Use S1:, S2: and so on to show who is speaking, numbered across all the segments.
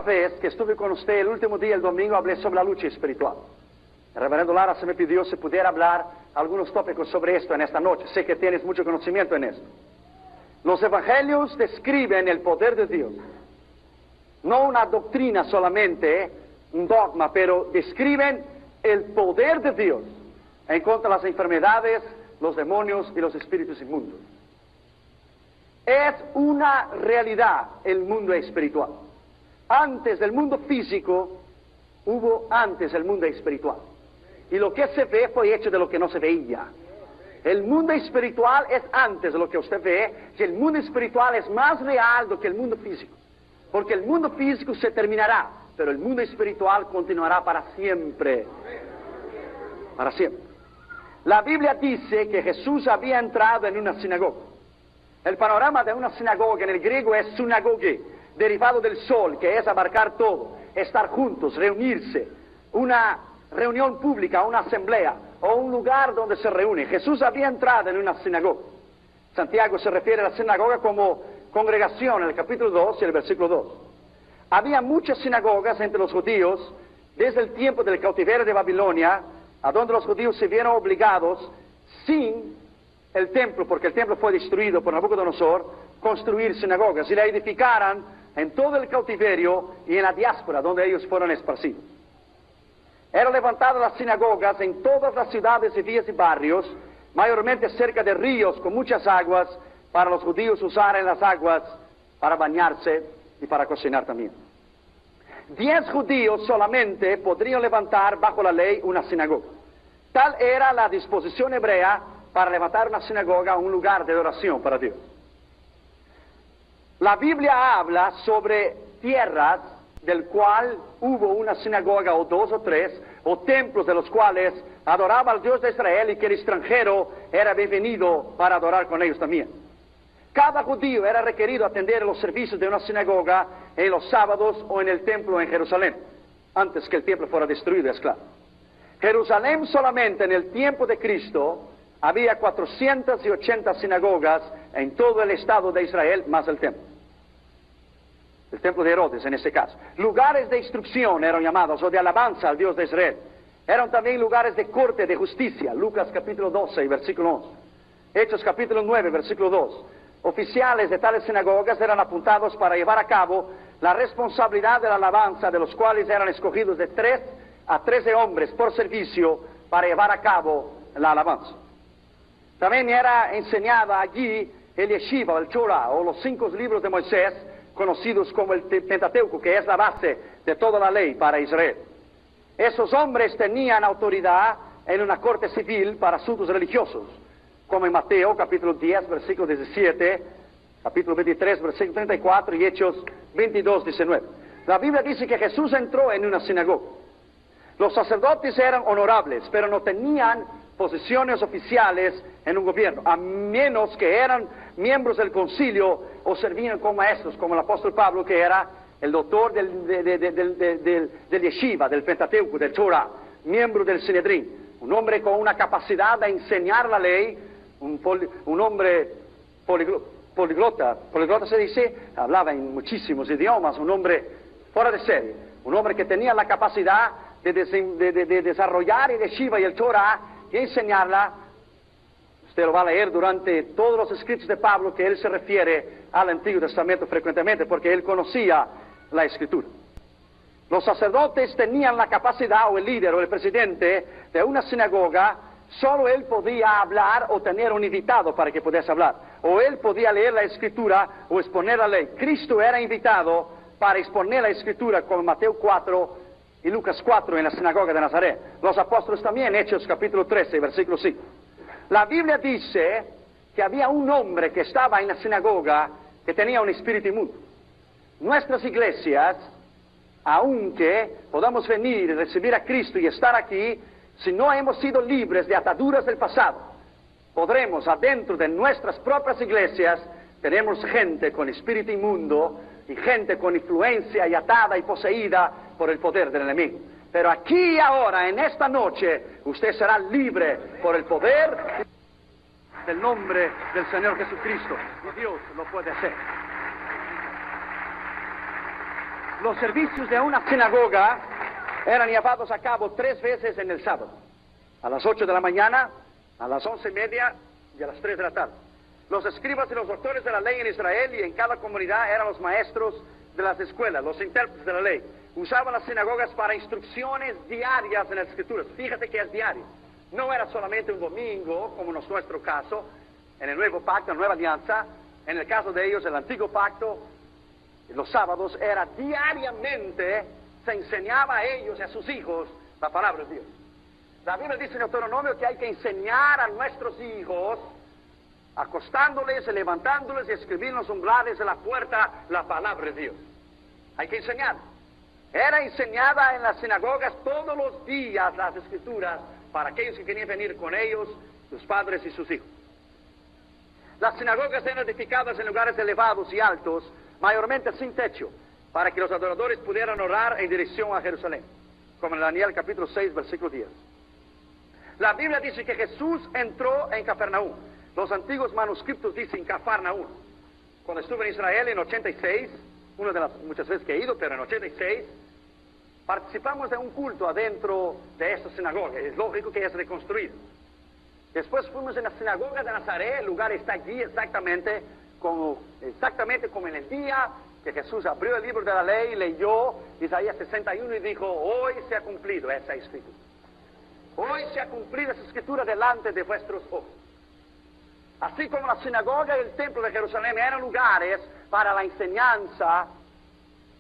S1: vez que estuve con usted el último día, el domingo, hablé sobre la lucha espiritual. El reverendo Lara se me pidió si pudiera hablar algunos tópicos sobre esto en esta noche. Sé que tienes mucho conocimiento en esto. Los evangelios describen el poder de Dios. No una doctrina solamente, un dogma, pero describen el poder de Dios en contra de las enfermedades, los demonios y los espíritus inmundos. Es una realidad el mundo espiritual. Antes del mundo físico, hubo antes el mundo espiritual. Y lo que se ve fue hecho de lo que no se veía. El mundo espiritual es antes de lo que usted ve, y el mundo espiritual es más real do que el mundo físico. Porque el mundo físico se terminará, pero el mundo espiritual continuará para siempre. Para siempre. La Biblia dice que Jesús había entrado en una sinagoga. El panorama de una sinagoga en el griego es sunagoge, derivado del sol, que es abarcar todo, estar juntos, reunirse, una reunión pública, una asamblea o un lugar donde se reúne. Jesús había entrado en una sinagoga. Santiago se refiere a la sinagoga como congregación en el capítulo 2 y el versículo 2. Había muchas sinagogas entre los judíos desde el tiempo del cautiverio de Babilonia, a donde los judíos se vieron obligados, sin el templo, porque el templo fue destruido por Nabucodonosor, construir sinagogas y la edificaran en todo el cautiverio y en la diáspora donde ellos fueron esparcidos. Eran levantadas las sinagogas en todas las ciudades y villas y barrios, mayormente cerca de ríos con muchas aguas, para los judíos usar en las aguas para bañarse y para cocinar también. 10 judíos solamente podrían levantar bajo la ley una sinagoga. Tal era la disposición hebrea para levantar una sinagoga, un lugar de adoración para Dios. La Biblia habla sobre tierras del cual hubo una sinagoga o 2 o 3, o templos de los cuales adoraba al Dios de Israel y que el extranjero era bienvenido para adorar con ellos también. Cada judío era requerido atender los servicios de una sinagoga en los sábados o en el templo en Jerusalén, antes que el templo fuera destruido, es claro. Jerusalén solamente en el tiempo de Cristo había 480 sinagogas en todo el estado de Israel, más el templo. El templo de Herodes en ese caso. Lugares de instrucción eran llamados, o de alabanza al Dios de Israel. Eran también lugares de corte, de justicia. Lucas capítulo 12 y versículo 11. Hechos capítulo 9, versículo 2. Oficiales de tales sinagogas eran apuntados para llevar a cabo la responsabilidad de la alabanza, de los cuales eran escogidos de 3 a 13 hombres por servicio para llevar a cabo la alabanza. También era enseñada allí el Yeshiva, el Torah, o los 5 libros de Moisés, conocidos como el Pentateuco, que es la base de toda la ley para Israel. Esos hombres tenían autoridad en una corte civil para asuntos religiosos, como en Mateo capítulo 10, versículo 17, capítulo 23, versículo 34 y Hechos 22, 19. La Biblia dice que Jesús entró en una sinagoga. Los sacerdotes eran honorables, pero no tenían posiciones oficiales en un gobierno, a menos que eran miembros del concilio o servían como maestros, como el apóstol Pablo, que era el doctor del Yeshiva, del Pentateuco, del Torah, miembro del Sinedrín, un hombre con una capacidad de enseñar la ley, un hombre poliglota se dice, hablaba en muchísimos idiomas, un hombre fuera de serie, un hombre que tenía la capacidad de desarrollar el Yeshiva y el Torah y enseñarla. Usted lo va a leer durante todos los escritos de Pablo, que él se refiere al Antiguo Testamento frecuentemente, porque él conocía la Escritura. Los sacerdotes tenían la capacidad, o el líder o el presidente de una sinagoga, solo él podía hablar o tener un invitado para que pudiese hablar, o él podía leer la Escritura o exponer la ley. Cristo era invitado para exponer la Escritura, como Mateo 4 y Lucas 4 en la sinagoga de Nazaret. Los apóstoles también, Hechos capítulo 13, versículo 5. La Biblia dice que había un hombre que estaba en la sinagoga que tenía un espíritu inmundo. Nuestras iglesias, aunque podamos venir y recibir a Cristo y estar aquí, si no hemos sido libres de ataduras del pasado, podremos adentro de nuestras propias iglesias, tenemos gente con espíritu inmundo y gente con influencia y atada y poseída por el poder del enemigo. Pero aquí y ahora, en esta noche, usted será libre por el poder del nombre del Señor Jesucristo. Y Dios lo puede hacer. los servicios de una sinagoga eran llevados a cabo 3 veces en el sábado. A las 8 de la mañana, a las 11:30 y a las 3 de la tarde. Los escribas y los doctores de la ley en Israel y en cada comunidad eran los maestros de las escuelas, los intérpretes de la ley. Usaban las sinagogas para instrucciones diarias en las escrituras. Fíjate que es diario. No era solamente un domingo, como en nuestro caso, en el nuevo pacto, en la nueva alianza. En el caso de ellos, el antiguo pacto, los sábados era diariamente, se enseñaba a ellos y a sus hijos la palabra de Dios. La Biblia dice en Deuteronomio que hay que enseñar a nuestros hijos, acostándoles y levantándoles y escribir en los umbrales de la puerta la palabra de Dios. Hay que enseñar. Era enseñada en las sinagogas todos los días las escrituras para aquellos que querían venir con ellos, sus padres y sus hijos. Las sinagogas eran edificadas en lugares elevados y altos, mayormente sin techo, para que los adoradores pudieran orar en dirección a Jerusalén, como en Daniel capítulo 6, versículo 10. La Biblia dice que Jesús entró en Cafarnaúm. Los antiguos manuscritos dicen Cafarnaúm. Cuando estuve en Israel en 86, una de las muchas veces que he ido, pero en 86, participamos de un culto adentro de esta sinagoga. Es lógico que es reconstruido. Después fuimos en la sinagoga de Nazaret. El lugar está allí exactamente como en el día que Jesús abrió el libro de la ley, leyó Isaías 61 y dijo: hoy se ha cumplido esa escritura. Hoy se ha cumplido esa escritura delante de vuestros ojos. Así como la sinagoga y el templo de Jerusalén eran lugares para la enseñanza,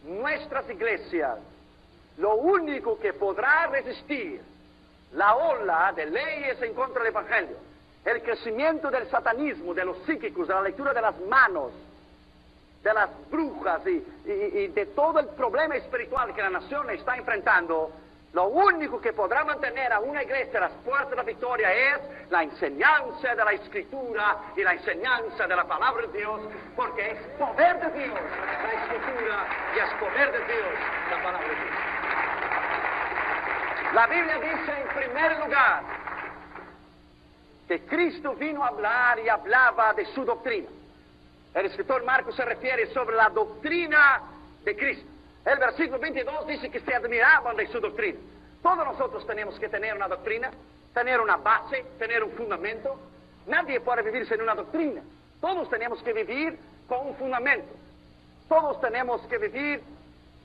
S1: nuestras iglesias, lo único que podrá resistir la ola de leyes en contra del Evangelio, el crecimiento del satanismo, de los psíquicos, de la lectura de las manos, de las brujas y de todo el problema espiritual que la nación está enfrentando, lo único que podrá mantener a una iglesia a las puertas de la victoria es la enseñanza de la Escritura y la enseñanza de la palabra de Dios, porque es poder de Dios la Escritura y es poder de Dios la palabra de Dios. La Biblia dice en primer lugar que Cristo vino a hablar y hablaba de su doctrina. El escritor Marcos se refiere sobre la doctrina de Cristo. El versículo 22 dice que se admiraban de su doctrina. Todos nosotros tenemos que tener una doctrina, tener una base, tener un fundamento. Nadie puede vivir sin una doctrina. Todos tenemos que vivir con un fundamento. Todos tenemos que vivir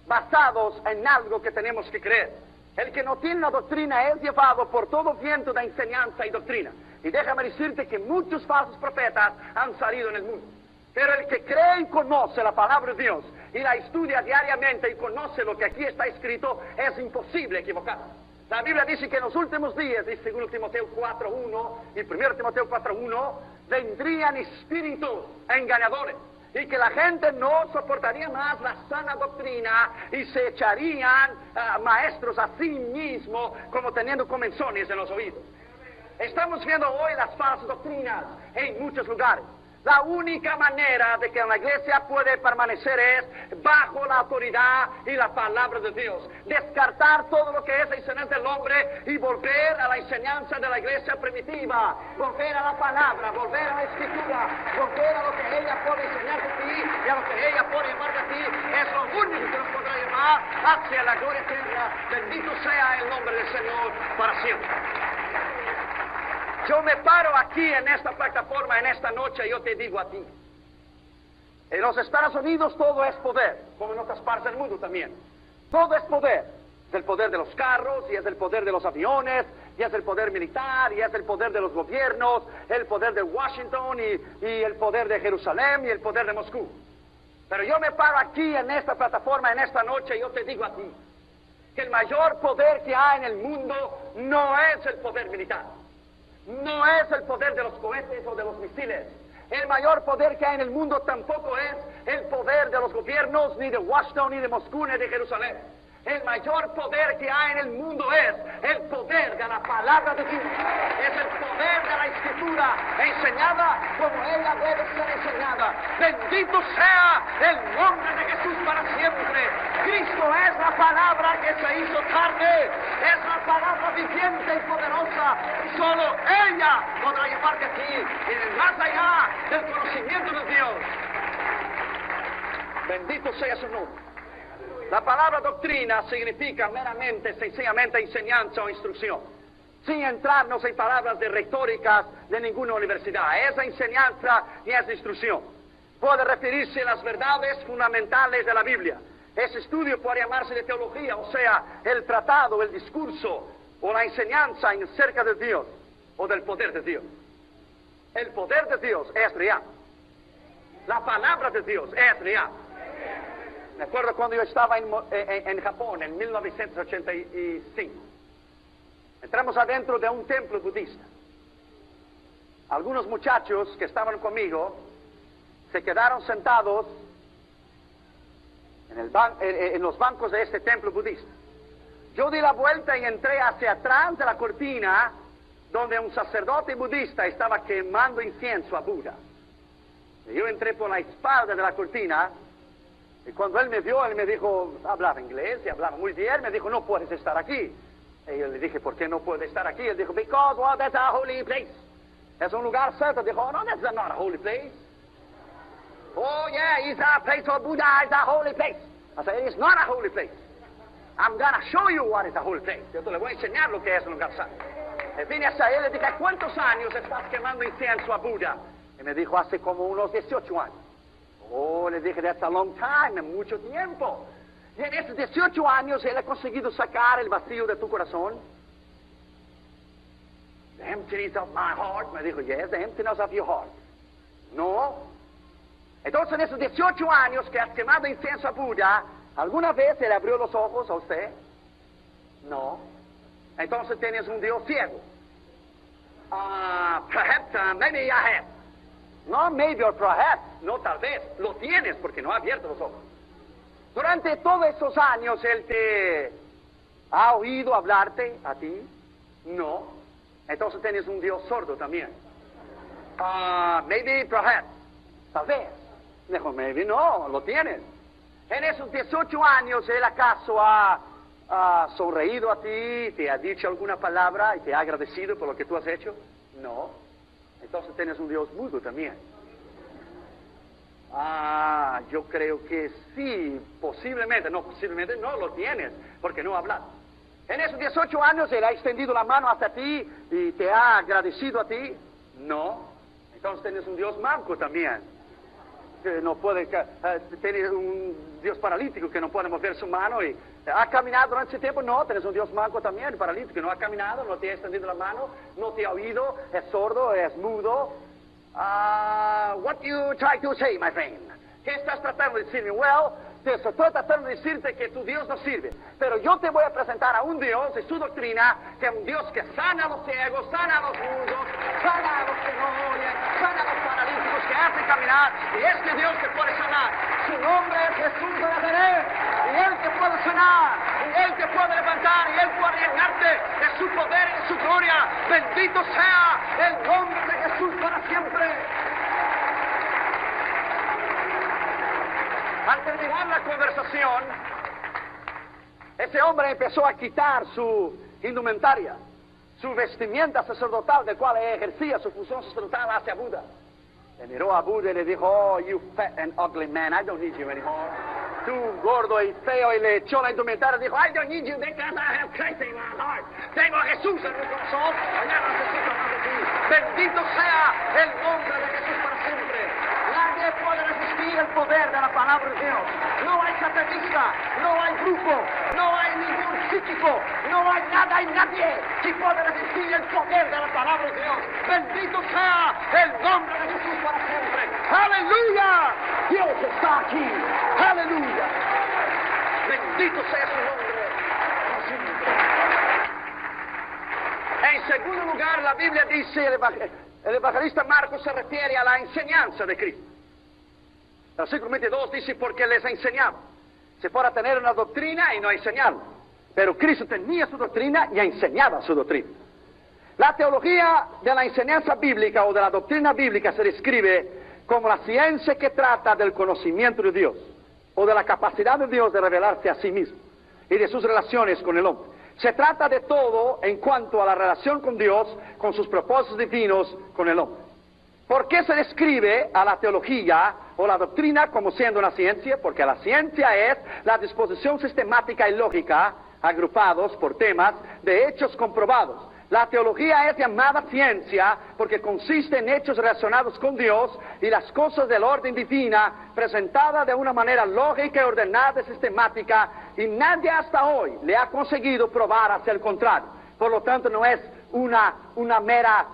S1: basados en algo que tenemos que creer. El que no tiene una doctrina es llevado por todo viento de enseñanza y doctrina. Y déjame decirte que muchos falsos profetas han salido en el mundo. Pero el que cree y conoce la palabra de Dios y la estudia diariamente y conoce lo que aquí está escrito, es imposible equivocarse. La Biblia dice que en los últimos días, dice 2 Timoteo 4:1 y 1 Timoteo 4:1, vendrían espíritus engañadores y que la gente no soportaría más la sana doctrina y se echarían maestros a sí mismos como teniendo comenzones en los oídos. Estamos viendo hoy las falsas doctrinas en muchos lugares. La única manera de que una iglesia puede permanecer es bajo la autoridad y la palabra de Dios. Descartar todo lo que es enseñanza del hombre y volver a la enseñanza de la iglesia primitiva. Volver a la palabra, volver a la escritura, volver a lo que ella puede enseñarte a ti y a lo que ella puede llevarte a ti. Es lo único que nos podrá llevar hacia la gloria eterna. Bendito sea el nombre del Señor para siempre. Yo me paro aquí en esta plataforma, en esta noche, y yo te digo a ti, en los Estados Unidos todo es poder, como en otras partes del mundo también. Todo es poder. Es el poder de los carros, y es el poder de los aviones, y es el poder militar, y es el poder de los gobiernos, el poder de Washington, y el poder de Jerusalén, y el poder de Moscú. Pero yo me paro aquí en esta plataforma, en esta noche, y yo te digo a ti, que el mayor poder que hay en el mundo no es el poder militar. No es el poder de los cohetes o de los misiles. El mayor poder que hay en el mundo tampoco es el poder de los gobiernos, ni de Washington, ni de Moscú, ni de Jerusalén. El mayor poder que hay en el mundo es el poder de la palabra de Dios. Es el poder de la Escritura enseñada como ella debe ser enseñada. Bendito sea el nombre de Jesús para siempre. Cristo es la palabra que se hizo carne. Es la palabra viviente y poderosa. Solo ella podrá llevarte aquí y más allá del conocimiento de Dios. Bendito sea su nombre. La palabra doctrina significa meramente, sencillamente enseñanza o instrucción, sin entrarnos en palabras de retóricas de ninguna universidad. Es enseñanza y es instrucción. Puede referirse a las verdades fundamentales de la Biblia. Ese estudio puede llamarse de teología, o sea, el tratado, el discurso o la enseñanza acerca de Dios o del poder de Dios. El poder de Dios es real. La palabra de Dios es real. Me acuerdo cuando yo estaba en Japón en 1985. Entramos adentro de un templo budista. Algunos muchachos que estaban conmigo se quedaron sentados en los bancos de este templo budista. Yo di la vuelta y entré hacia atrás de la cortina donde un sacerdote budista estaba quemando incienso a Buda. Y yo entré por la espalda de la cortina y cuando él me vio, él me dijo, hablaba inglés y hablaba muy bien, me dijo, no puedes estar aquí. Y yo le dije, ¿por qué no puedo estar aquí? Él dijo, because, well, that's a holy place. Es un lugar santo. Dijo, oh, no, that's not a holy place. Oh, yeah, it's a place for Buddha, it's a holy place. I said, it's not a holy place. I'm going to show you what is a holy place. Yo te le voy a enseñar lo que es un lugar santo. Y vine hacia él y le dije, ¿cuántos años estás quemando incienso a Buda? Y me dijo, hace como unos 18 años. Oh, le dije, that's a long time, mucho tiempo. Y en esos 18 años él ha conseguido sacar el vacío de tu corazón. The emptiness of my heart. Me dijo, yes, the emptiness of your heart. No. Entonces en esos 18 años que has quemado incienso a Buda, ¿alguna vez él abrió los ojos a usted? No. Entonces tienes un Dios ciego. Perhaps, maybe I have. No, maybe or perhaps. No, tal vez. Lo tienes porque no ha abierto los ojos. Durante todos esos años él te ha oído hablarte a ti. No. Entonces tienes un Dios sordo también. Maybe, perhaps. Tal vez. Dijo, maybe no, lo tienes. En esos 18 años él acaso ha sonreído a ti, te ha dicho alguna palabra y te ha agradecido por lo que tú has hecho. No. Entonces tienes un Dios mudo también. Yo creo que sí, posiblemente no lo tienes, porque no ha hablado. En esos 18 años él ha extendido la mano hacia ti y te ha agradecido a ti. No. Entonces tienes un Dios manco también, que no puede, tienes un Dios paralítico que no puede mover su mano y ha caminado durante ese tiempo. No, tienes un Dios manco también, paralítico, que no ha caminado, no te ha extendido la mano, no te ha oído, es sordo, es mudo. What you try to say, my friend? ¿Qué estás tratando de decirme? Well, te estoy tratando de decirte que tu Dios no sirve. Pero yo te voy a presentar a un Dios y su doctrina, que es un Dios que sana a los ciegos, sana a los mudos, sana a los que no oyen, sana a los paralíticos, que hace caminar. Y este Dios que puede sanar. Su nombre es Jesús de Nazaret. Y Él te puede sanar, y Él te puede levantar, y Él puede llenarte de su poder y de su gloria. Bendito sea el nombre de Jesús para siempre. Al terminar la conversación, ese hombre empezó a quitar su indumentaria, su vestimenta sacerdotal, del cual ejercía su función sacerdotal hacia Buda. Le miró a Buda y le dijo, oh, you fat and ugly man, I don't need you anymore. Tú gordo y feo, y le echó la indumentaria y dijo, I don't need you because I have Christ in my heart. Tengo a Jesús en mi corazón, ya no necesito más de ti. Bendito sea el nombre de Jesús para siempre. Nadie puede resistir el poder de la palabra de Dios. No hay satanista, no hay grupo, no hay ningún psíquico, no hay nada y nadie que puede resistir el poder de la palabra de Dios. Bendito sea el nombre de Jesús para siempre. ¡Aleluya! Dios está aquí. ¡Aleluya! Bendito sea su nombre para siempre. En segundo lugar, la Biblia dice, el evangelista Marcos se refiere a la enseñanza de Cristo. El versículo 22 dice, porque les enseñaba. Se fuera tener una doctrina y no enseñarla. Pero Cristo tenía su doctrina y enseñaba su doctrina. La teología de la enseñanza bíblica o de la doctrina bíblica se describe como la ciencia que trata del conocimiento de Dios o de la capacidad de Dios de revelarse a sí mismo y de sus relaciones con el hombre. Se trata de todo en cuanto a la relación con Dios, con sus propósitos divinos con el hombre. ¿Por qué se describe a la teología o la doctrina como siendo una ciencia? Porque la ciencia es la disposición sistemática y lógica, agrupados por temas, de hechos comprobados. La teología es llamada ciencia porque consiste en hechos relacionados con Dios y las cosas del orden divina, presentada de una manera lógica, ordenada y sistemática, y nadie hasta hoy le ha conseguido probar hacia el contrario. Por lo tanto, no es una mera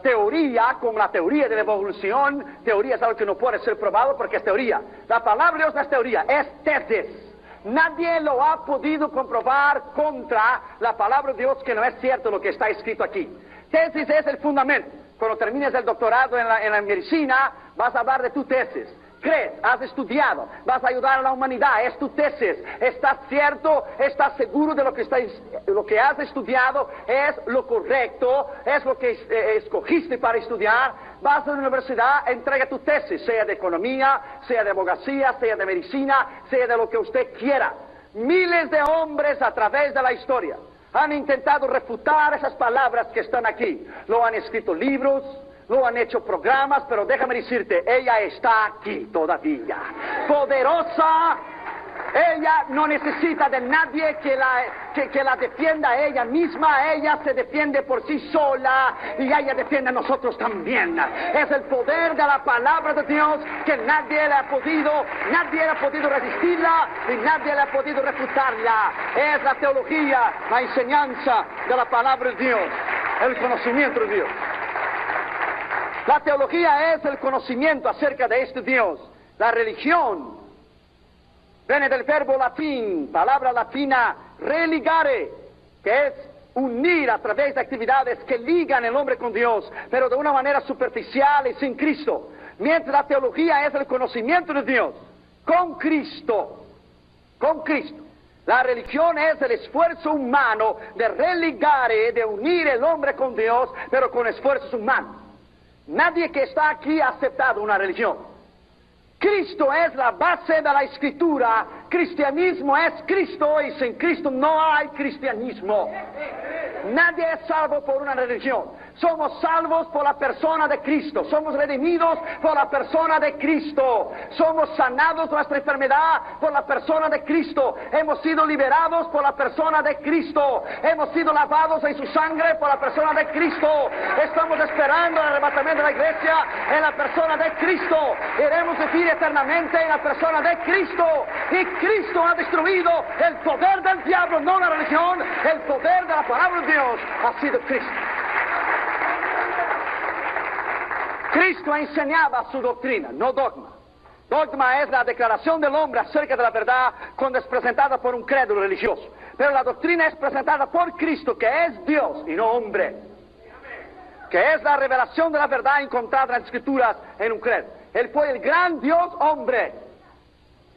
S1: teoría, como la teoría de la evolución. Teoría es algo que no puede ser probado porque es teoría. La palabra de Dios no es teoría, es tesis. Nadie lo ha podido comprobar contra la palabra de Dios que no es cierto lo que está escrito aquí. Tesis es el fundamento. Cuando termines el doctorado en la medicina, vas a hablar de tu tesis. Crees, has estudiado, vas a ayudar a la humanidad, es tu tesis. ¿Estás cierto? ¿Estás seguro de lo que has estudiado es lo correcto? ¿Es lo que escogiste para estudiar? Vas a la universidad, entrega tu tesis, sea de economía, sea de abogacía, sea de medicina, sea de lo que usted quiera. Miles de hombres a través de la historia han intentado refutar esas palabras que están aquí. Lo han escrito libros, lo han hecho programas, pero déjame decirte, ella está aquí todavía. Poderosa. Ella no necesita de nadie que la defienda a ella misma. Ella se defiende por sí sola y ella defiende a nosotros también. Es el poder de la palabra de Dios que nadie le ha podido resistirla y nadie le ha podido refutarla. Es la teología, la enseñanza de la palabra de Dios, el conocimiento de Dios. La teología es el conocimiento acerca de este Dios. La religión viene del verbo latín, palabra latina religare, que es unir a través de actividades que ligan el hombre con Dios, pero de una manera superficial y sin Cristo. Mientras la teología es el conocimiento de Dios con Cristo. Con Cristo. La religión es el esfuerzo humano de religare, de unir el hombre con Dios, pero con esfuerzos humanos. Nadie que está aquí ha aceptado una religión. Cristo es la base de la Escritura. Cristianismo es Cristo y sin Cristo no hay cristianismo. Nadie es salvo por una religión. Somos salvos por la persona de Cristo. Somos redimidos por la persona de Cristo. Somos sanados de nuestra enfermedad por la persona de Cristo. Hemos sido liberados por la persona de Cristo. Hemos sido lavados en su sangre por la persona de Cristo. Estamos esperando el arrebatamiento de la iglesia en la persona de Cristo. Iremos vivir eternamente en la persona de Cristo. Y Cristo ha destruido el poder del diablo, no la religión. El poder de la palabra de Dios ha sido Cristo. Cristo enseñaba su doctrina, no dogma. Dogma es la declaración del hombre acerca de la verdad cuando es presentada por un crédulo religioso. Pero la doctrina es presentada por Cristo, que es Dios y no hombre. Que es la revelación de la verdad encontrada en las Escrituras en un credo. Él fue el gran Dios hombre.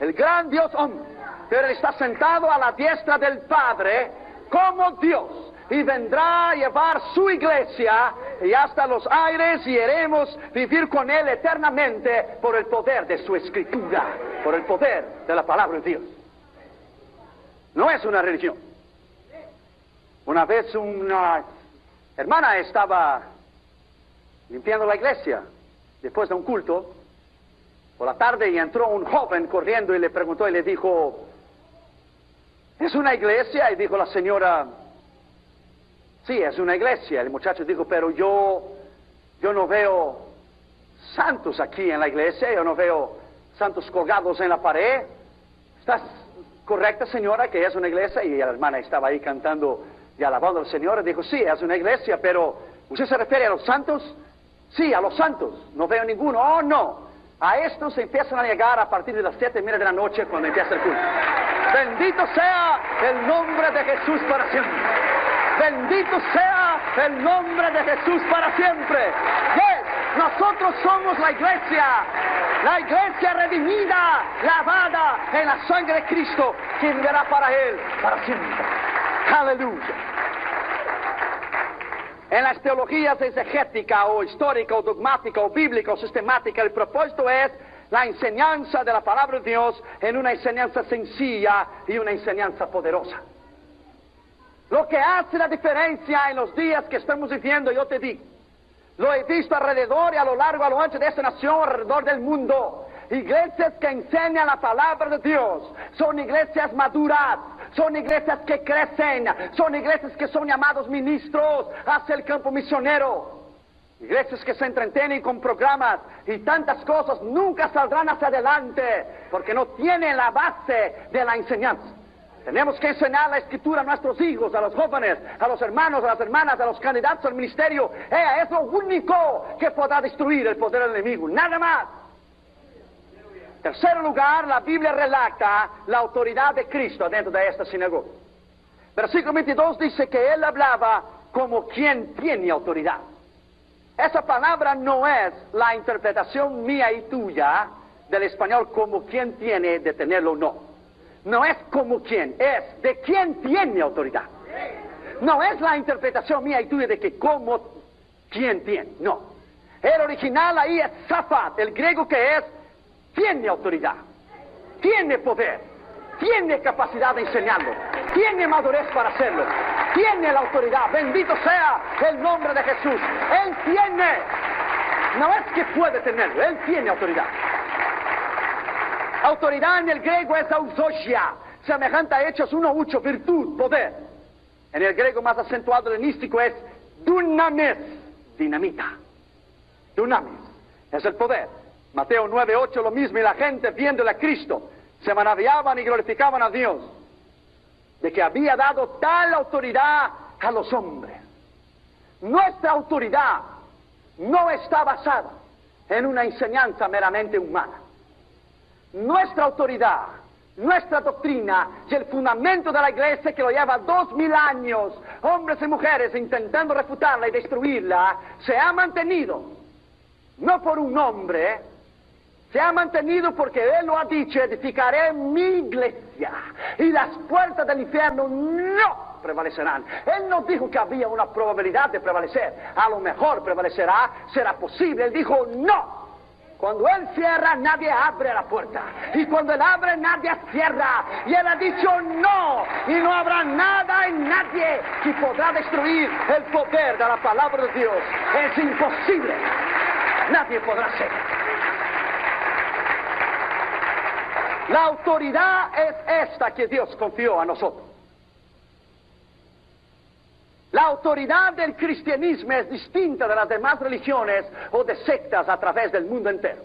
S1: El gran Dios hombre. Pero Él está sentado a la diestra del Padre como Dios. Y vendrá a llevar su iglesia y hasta los aires y iremos vivir con Él eternamente por el poder de su Escritura, por el poder de la palabra de Dios. No es una religión. Una vez una hermana estaba limpiando la iglesia después de un culto por la tarde y entró un joven corriendo y le preguntó y le dijo, ¿es una iglesia? Y dijo la señora, sí, es una iglesia. El muchacho dijo, pero yo no veo santos aquí en la iglesia, yo no veo santos colgados en la pared. ¿Estás correcta, señora, que es una iglesia? Y la hermana estaba ahí cantando y alabando al Señor. Y dijo, sí, es una iglesia, pero ¿usted se refiere a los santos? Sí, a los santos. No veo ninguno. Oh, no. A estos se empiezan a llegar a partir de las 7:30 de la noche cuando empieza el culto. Bendito sea el nombre de Jesús para siempre. Bendito sea el nombre de Jesús para siempre. Yes, nosotros somos la iglesia redimida, lavada en la sangre de Cristo, que vivirá para Él para siempre. Aleluya. En las teologías exegética o histórica o dogmática o bíblica o sistemática, el propósito es la enseñanza de la palabra de Dios en una enseñanza sencilla y una enseñanza poderosa. Lo que hace la diferencia en los días que estamos viviendo, yo te digo, Lo he visto alrededor y a lo largo y a lo ancho de esta nación, alrededor del mundo. Iglesias que enseñan la palabra de Dios. Son iglesias maduras. Son iglesias que crecen. Son iglesias que son llamados ministros hacia el campo misionero. Iglesias que se entretienen con programas y tantas cosas nunca saldrán hacia adelante porque no tienen la base de la enseñanza. Tenemos que enseñar la Escritura a nuestros hijos, a los jóvenes, a los hermanos, a las hermanas, a los candidatos al ministerio. Es lo único que podrá destruir el poder del enemigo, nada más. En tercer lugar, la Biblia relata la autoridad de Cristo dentro de esta sinagoga. Versículo 22 dice que Él hablaba como quien tiene autoridad. Esa palabra no es la interpretación mía y tuya del español como quien tiene de tenerlo o no. No es como quien, es de quien tiene autoridad. No es la interpretación mía y tuya de que como quien tiene, no. El original ahí es Zafat, el griego que es tiene autoridad, tiene poder, tiene capacidad de enseñarlo, tiene madurez para hacerlo, tiene la autoridad. Bendito sea el nombre de Jesús. Él tiene, no es que puede tenerlo, Él tiene autoridad. Autoridad en el griego es ausogia, semejante a Hechos 1:8, virtud, poder. En el griego más acentuado helenístico es dunamis, dinamita. Dunamis es el poder. Mateo 9:8 lo mismo, y la gente viéndole a Cristo se maravillaban y glorificaban a Dios de que había dado tal autoridad a los hombres. Nuestra autoridad no está basada en una enseñanza meramente humana. Nuestra autoridad, nuestra doctrina y el fundamento de la iglesia que lo lleva 2000 años, hombres y mujeres intentando refutarla y destruirla, se ha mantenido, no por un hombre, se ha mantenido porque Él lo ha dicho: edificaré mi iglesia y las puertas del infierno no prevalecerán. Él no dijo que había una probabilidad de prevalecer, a lo mejor prevalecerá, será posible. Él dijo no. Cuando Él cierra, nadie abre la puerta. Y cuando Él abre, nadie cierra. Y Él ha dicho no. Y no habrá nada y nadie que podrá destruir el poder de la palabra de Dios. Es imposible. Nadie podrá hacerlo. La autoridad es esta que Dios confió a nosotros. La autoridad del cristianismo es distinta de las demás religiones o de sectas a través del mundo entero.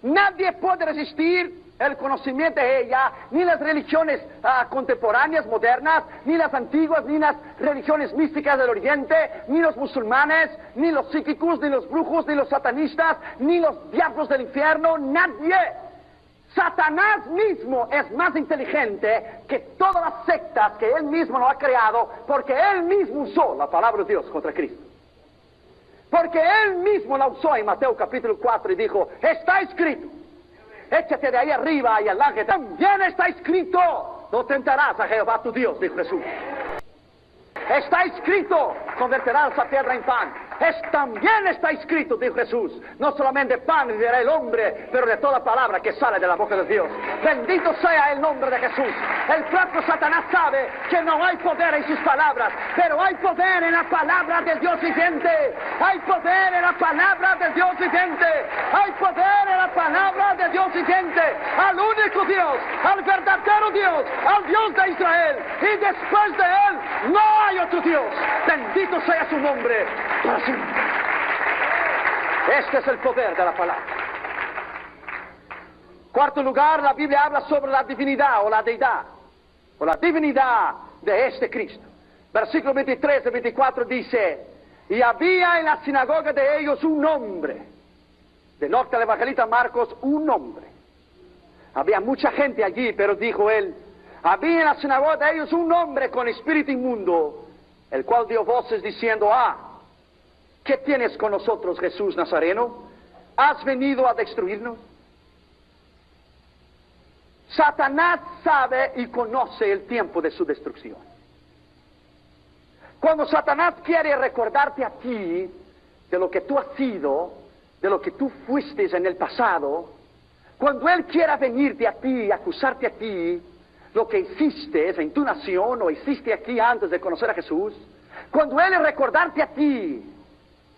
S1: Nadie puede resistir el conocimiento de ella, ni las religiones contemporáneas, modernas, ni las antiguas, ni las religiones místicas del Oriente, ni los musulmanes, ni los psíquicos, ni los brujos, ni los satanistas, ni los diablos del infierno, nadie. Satanás mismo es más inteligente que todas las sectas que él mismo lo ha creado, porque él mismo usó la palabra de Dios contra Cristo. Porque él mismo la usó en Mateo capítulo 4 y dijo: está escrito, échate de ahí arriba y al ángel también está escrito, no tentarás a Jehová tu Dios, dijo Jesús. Está escrito, convertirás esa piedra en pan. También está escrito, dijo Jesús, no solamente pan vivirá el hombre, pero de toda palabra que sale de la boca de Dios. Bendito sea el nombre de Jesús. El propio Satanás sabe que no hay poder en sus palabras, pero hay poder en la palabra del Dios viviente. Hay poder en la palabra del Dios viviente. Hay poder en la palabra del Dios viviente. Al único Dios, al verdadero Dios, al Dios de Israel. Y después de Él no hay otro Dios. Bendito sea su nombre para siempre. Este es el poder de la palabra. Cuarto lugar, la Biblia habla sobre la divinidad o la deidad, o la divinidad de este Cristo. Versículo 23 y 24 dice: y había en la sinagoga de ellos un hombre, de nota del evangelista Marcos, un hombre. Había mucha gente allí, pero dijo él: había en la sinagoga de ellos un hombre con espíritu inmundo, el cual dio voces diciendo: ¿qué tienes con nosotros, Jesús Nazareno? ¿Has venido a destruirnos? Satanás sabe y conoce el tiempo de su destrucción. Cuando Satanás quiere recordarte a ti de lo que tú has sido, de lo que tú fuiste en el pasado, cuando él quiera venirte a ti, acusarte a ti, lo que hiciste en tu nación o hiciste aquí antes de conocer a Jesús, cuando él recordarte a ti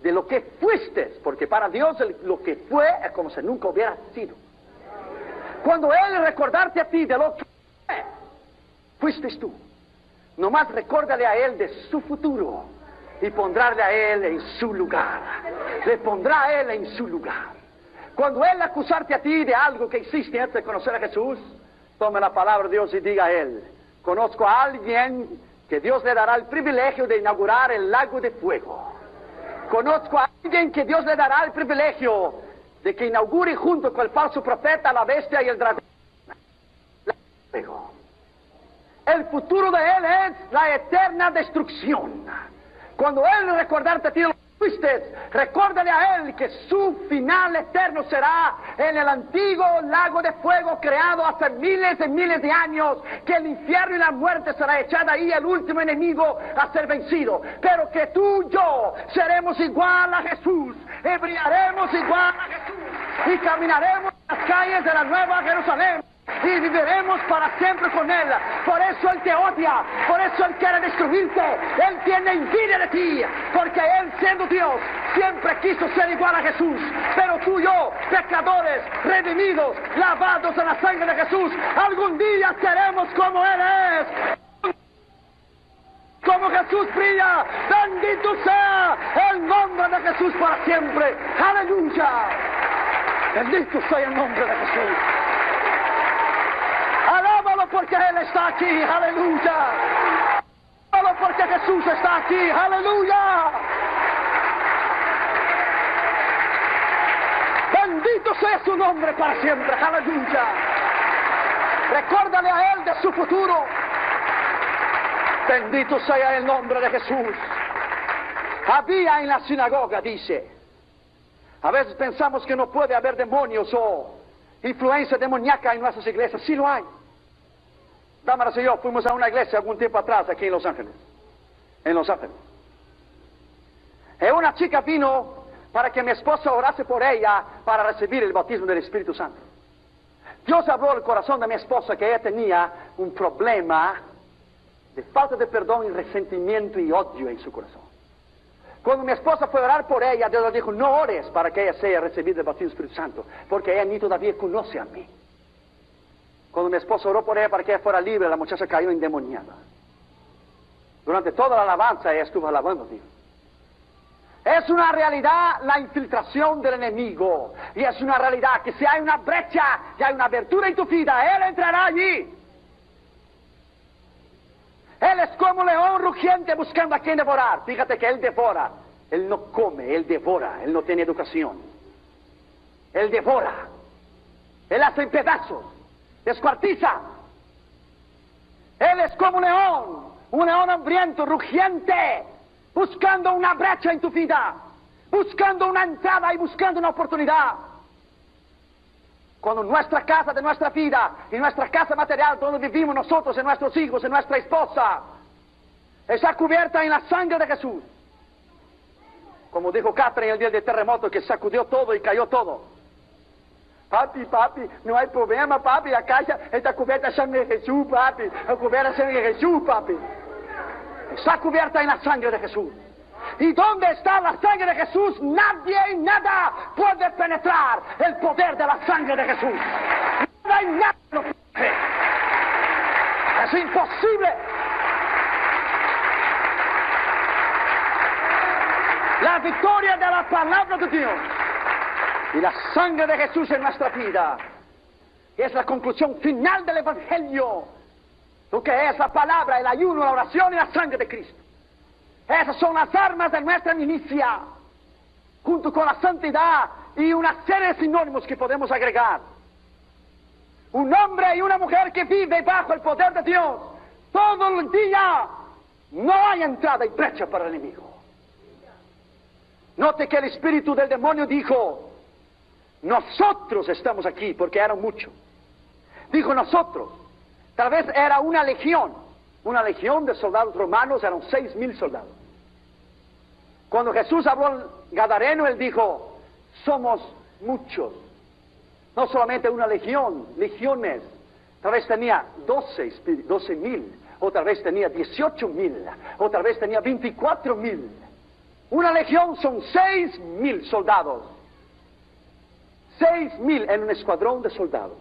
S1: de lo que fuiste, porque para Dios lo que fue es como si nunca hubiera sido. Cuando Él recordarte a ti de lo que fuiste tú, nomás recuérdale a Él de su futuro y pondrle a Él en su lugar. Le pondrá a Él en su lugar. Cuando Él acusarte a ti de algo que hiciste antes de conocer a Jesús, tome la palabra de Dios y diga a Él: conozco a alguien que Dios le dará el privilegio de inaugurar el lago de fuego. Conozco a alguien que Dios le dará el privilegio de que inaugure junto con el falso profeta, la bestia y el dragón. El futuro de Él es la eterna destrucción. Cuando Él recordarte a ti lo que fuiste, recuérdale a Él que su final eterno será en el antiguo lago de fuego creado hace miles y miles de años, que el infierno y la muerte será echada ahí, el último enemigo a ser vencido. Pero que tú y yo seremos igual a Jesús, y brillaremos igual a Jesús, y caminaremos en las calles de la Nueva Jerusalén, y viviremos para siempre con Él. Por eso Él te odia, por eso Él quiere destruirte. Él tiene envidia de ti, porque Él, siendo Dios, siempre quiso ser igual a Jesús. Pero tú y yo, pecadores, redimidos, lavados en la sangre de Jesús, algún día seremos como Él es. Como Jesús brilla, bendito sea el nombre de Jesús para siempre. Aleluya. Bendito sea el nombre de Jesús. Alábalo porque Él está aquí, aleluya. Alábalo porque Jesús está aquí, aleluya. Bendito sea su nombre para siempre, aleluya. Recuérdale a Él de su futuro. Bendito sea el nombre de Jesús. Había en la sinagoga, dice. A veces pensamos que no puede haber demonios o influencia demoníaca en nuestras iglesias. Sí lo hay. Damaras y yo fuimos a una iglesia algún tiempo atrás aquí en Los Ángeles. En Los Ángeles. Y una chica vino para que mi esposa orase por ella para recibir el bautismo del Espíritu Santo. Dios habló al corazón de mi esposa que ella tenía un problema de falta de perdón y resentimiento y odio en su corazón. Cuando mi esposa fue a orar por ella, Dios le dijo: no ores para que ella sea recibida el bautismo del Espíritu Santo, porque ella ni todavía conoce a mí. Cuando mi esposa oró por ella para que ella fuera libre, la muchacha cayó endemoniada. Durante toda la alabanza ella estuvo alabando a Dios. Es una realidad la infiltración del enemigo, y es una realidad que si hay una brecha y hay una abertura en tu vida, Él entrará allí. Él es como un león rugiente buscando a quien devorar. Fíjate que Él devora. Él no come, Él devora. Él no tiene educación. Él devora. Él hace en pedazos. Descuartiza. Él es como un león hambriento, rugiente, buscando una brecha en tu vida, buscando una entrada y buscando una oportunidad. Cuando nuestra casa de nuestra vida y nuestra casa material, donde vivimos nosotros, en nuestros hijos, en nuestra esposa, está cubierta en la sangre de Jesús. Como dijo Catherine el día del terremoto, que sacudió todo y cayó todo. Papi, no hay problema, papi, la casa está cubierta en sangre de Jesús, papi. Está cubierta en sangre de Jesús, papi. Está cubierta en la sangre de Jesús. ¿Y dónde está la sangre de Jesús? Nadie y nada puede penetrar el poder de la sangre de Jesús. Nada y nada lo puede. Es imposible. La victoria de la palabra de Dios y la sangre de Jesús en nuestra vida es la conclusión final del Evangelio. Lo que es la palabra, el ayuno, la oración y la sangre de Cristo. Esas son las armas de nuestra milicia, junto con la santidad y una serie de sinónimos que podemos agregar. Un hombre y una mujer que vive bajo el poder de Dios todo el día, no hay entrada y brecha para el enemigo. Note que el espíritu del demonio dijo: nosotros estamos aquí, porque eran muchos. Dijo nosotros. Tal vez era una legión de soldados romanos, eran 6,000 soldados. Cuando Jesús habló al Gadareno, Él dijo: somos muchos. No solamente una legión, legiones. Tal vez tenía 12,000, o tal vez tenía 18,000, o tal vez tenía 24,000. Una legión son 6.000 soldados. 6.000 en un escuadrón de soldados.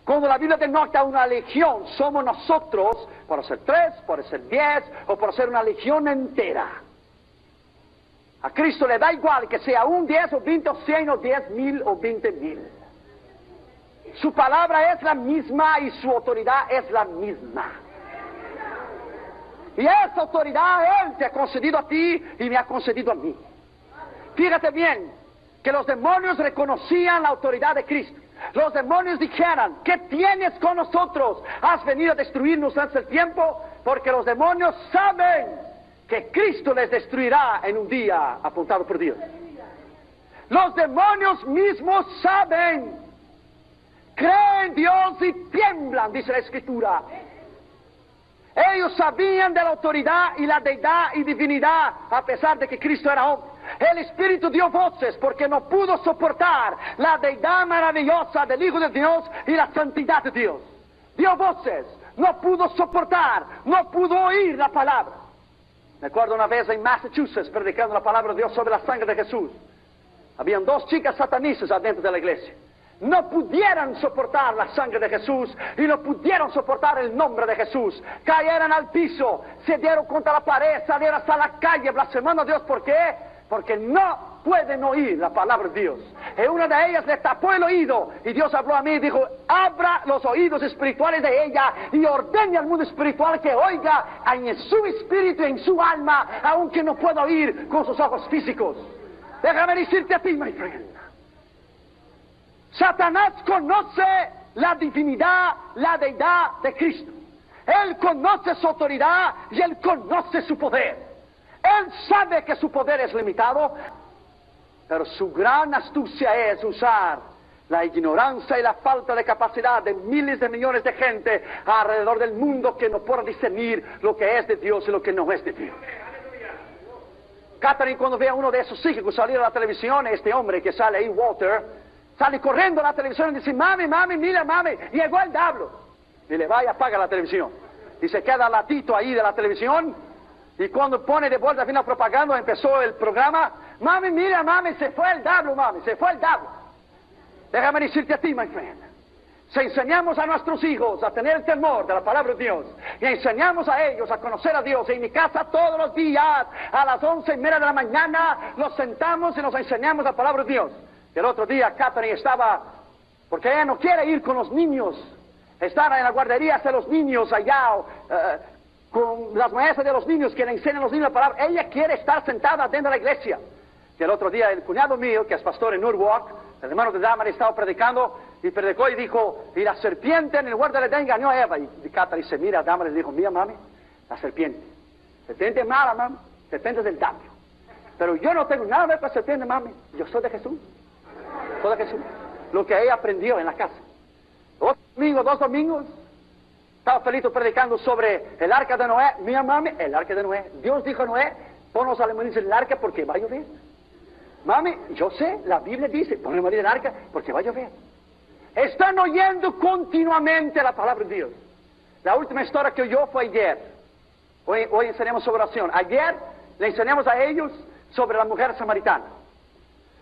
S1: Cuando la Biblia denota una legión, somos nosotros, por ser 3, por ser 10, o por ser una legión entera. A Cristo le da igual que sea un 10 o 20 o 100 o 10.000 o 20.000. Su palabra es la misma y su autoridad es la misma. Y esa autoridad Él te ha concedido a ti y me ha concedido a mí. Fíjate bien, que los demonios reconocían la autoridad de Cristo. Los demonios dijeran, ¿qué tienes con nosotros? ¿Has venido a destruirnos antes del tiempo? Porque los demonios saben que Cristo les destruirá en un día apuntado por Dios. Los demonios mismos saben, creen en Dios y tiemblan, dice la Escritura. Ellos sabían de la autoridad y la deidad y divinidad, a pesar de que Cristo era hombre. El Espíritu dio voces porque no pudo soportar la deidad maravillosa del Hijo de Dios y la santidad de Dios. Dio voces, no pudo soportar, no pudo oír la palabra. Me acuerdo una vez en Massachusetts predicando la palabra de Dios sobre la sangre de Jesús. Habían 2 chicas satanistas adentro de la iglesia. No pudieran soportar la sangre de Jesús y no pudieron soportar el nombre de Jesús. Cayeron al piso, se dieron contra la pared, salieron hasta la calle blasfemando a Dios. ¿Por qué? Porque no pueden oír la palabra de Dios. Y una de ellas le tapó el oído y Dios habló a mí y dijo, abra los oídos espirituales de ella y ordene al mundo espiritual que oiga en su espíritu y en su alma, aunque no pueda oír con sus ojos físicos. Déjame decirte a ti, my friend. Satanás conoce la divinidad, la deidad de Cristo. Él conoce su autoridad y Él conoce su poder. Él sabe que su poder es limitado, pero su gran astucia es usar la ignorancia y la falta de capacidad de miles de millones de gente alrededor del mundo que no pueda discernir lo que es de Dios y lo que no es de Dios. Catherine, cuando ve a uno de esos psíquicos salir a la televisión, este hombre que sale ahí, Walter, sale corriendo a la televisión y dice, mami, mira, mami, llegó el diablo. Y le va y apaga la televisión. Y se queda latito ahí de la televisión. Y cuando pone de vuelta fin la propaganda, empezó el programa, mami, mira, mami, se fue el diablo, mami, se fue el diablo. Déjame decirte a ti, my friend. Si enseñamos a nuestros hijos a tener el temor de la palabra de Dios y enseñamos a ellos a conocer a Dios, en mi casa todos los días a las 11:30 de la mañana nos sentamos y nos enseñamos la palabra de Dios. El otro día Catherine estaba, porque ella no quiere ir con los niños, estar en la guardería de los niños allá, con las maestras de los niños que le enseñan a los niños la palabra. Ella quiere estar sentada dentro de la iglesia. Y el otro día el cuñado mío, que es pastor en Norwalk, el hermano de Damar, estaba predicando y predicó y dijo, y la serpiente en lugar de Edén engañó a Eva. Y Catherine se mira a Damar y le dijo, mira mami, la serpiente es mala, mami, serpiente es del diablo. Pero yo no tengo nada que ver con la serpiente, mami, yo soy de Jesús. Soy de Jesús. Lo que ella aprendió en la casa. 2 domingos, estaba Felito predicando sobre el arca de Noé. Mira mami, el arca de Noé. Dios dijo a Noé, pon los alemanes en el arca porque va a llover. Mami, yo sé, la Biblia dice, pon el marido en el arca porque va a llover. Están oyendo continuamente la palabra de Dios. La última historia que oyó fue ayer. Hoy enseñamos sobre oración. Ayer le enseñamos a ellos sobre la mujer samaritana.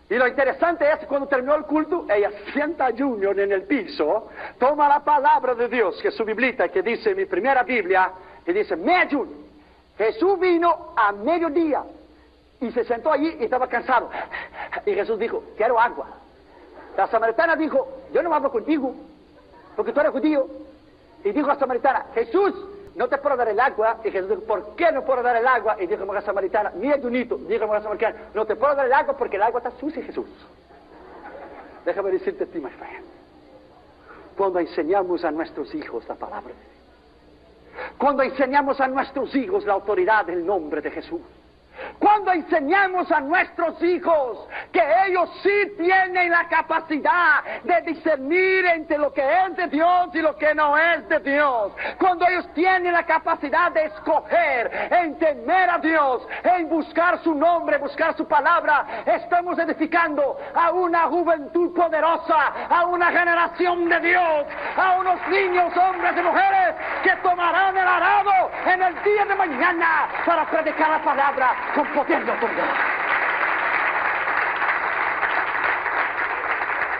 S1: Y lo interesante es que cuando terminó el culto, ella sienta a Junior en el piso, toma la palabra de Dios, que es su biblita, que dice, mi primera Biblia, y dice, mira Junior, Jesús vino a mediodía, y se sentó allí y estaba cansado. Y Jesús dijo, quiero agua. La samaritana dijo, yo no hablo contigo, porque tú eres judío. Y dijo la samaritana, Jesús, no te puedo dar el agua. Y Jesús dijo, ¿por qué no puedo dar el agua? Y dijo la samaritana, mira Junito, dijo la samaritana, no te puedo dar el agua porque el agua está sucia, Jesús. Déjame decirte a ti, my friend, cuando enseñamos a nuestros hijos la palabra de Dios, cuando enseñamos a nuestros hijos la autoridad del nombre de Jesús, cuando enseñamos a nuestros hijos que ellos sí tienen la capacidad de discernir entre lo que es de Dios y lo que no es de Dios, cuando ellos tienen la capacidad de escoger en temer a Dios, en buscar su nombre, buscar su palabra, estamos edificando a una juventud poderosa, a una generación de Dios, a unos niños, hombres y mujeres que tomarán el arado en el día de mañana para predicar la palabra con poder y autoridad.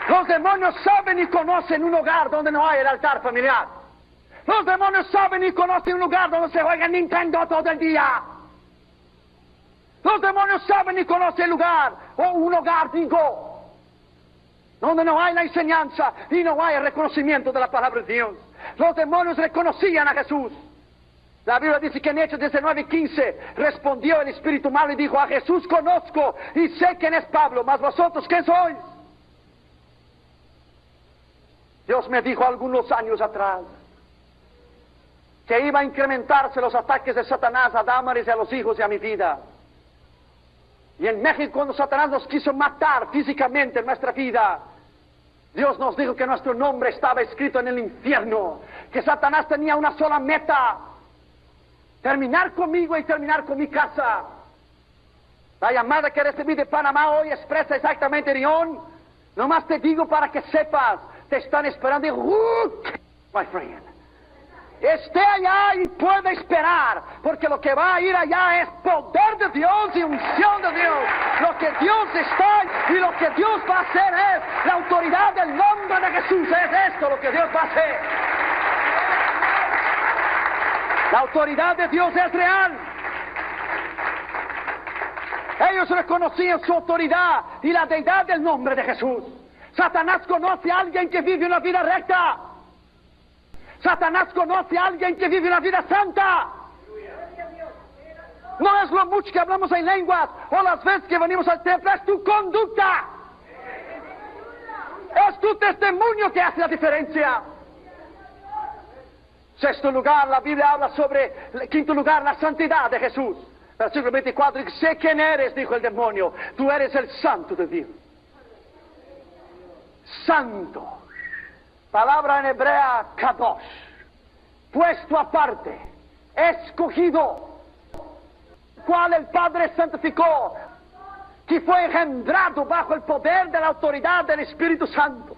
S1: Los demonios saben y conocen un hogar donde no hay el altar familiar. Los demonios saben y conocen un lugar donde se juega Nintendo todo el día. Los demonios saben y conocen el lugar, o un hogar, digo, donde no hay la enseñanza y no hay el reconocimiento de la palabra de Dios. Los demonios reconocían a Jesús. La Biblia dice que en Hechos 19:15 respondió el espíritu malo y dijo: a Jesús conozco y sé quién es Pablo, mas vosotros ¿quién sois? Dios me dijo algunos años atrás que iba a incrementarse los ataques de Satanás a Damaris y a los hijos y a mi vida. Y en México, cuando Satanás nos quiso matar físicamente en nuestra vida, Dios nos dijo que nuestro nombre estaba escrito en el infierno, que Satanás tenía una sola meta: terminar conmigo y terminar con mi casa. La llamada que recibí de Panamá hoy expresa exactamente, Rion. Nomás te digo para que sepas, te están esperando. My friend, esté allá y puede esperar, porque lo que va a ir allá es poder de Dios y unción de Dios. Lo que Dios está y lo que Dios va a hacer es la autoridad del nombre de Jesús. Es esto lo que Dios va a hacer. La autoridad de Dios es real. Ellos reconocían su autoridad y la deidad del nombre de Jesús. Satanás conoce a alguien que vive una vida recta. Satanás conoce a alguien que vive una vida santa. No es lo mucho que hablamos en lenguas o las veces que venimos al templo, es tu conducta. Es tu testimonio que hace la diferencia. Sexto lugar, la Biblia habla sobre, quinto lugar, la santidad de Jesús. Versículo 24, dice: sé quién eres, dijo el demonio, tú eres el santo de Dios. Santo. Palabra en hebrea, kadosh, puesto aparte, escogido, cual el Padre santificó, que fue engendrado bajo el poder de la autoridad del Espíritu Santo,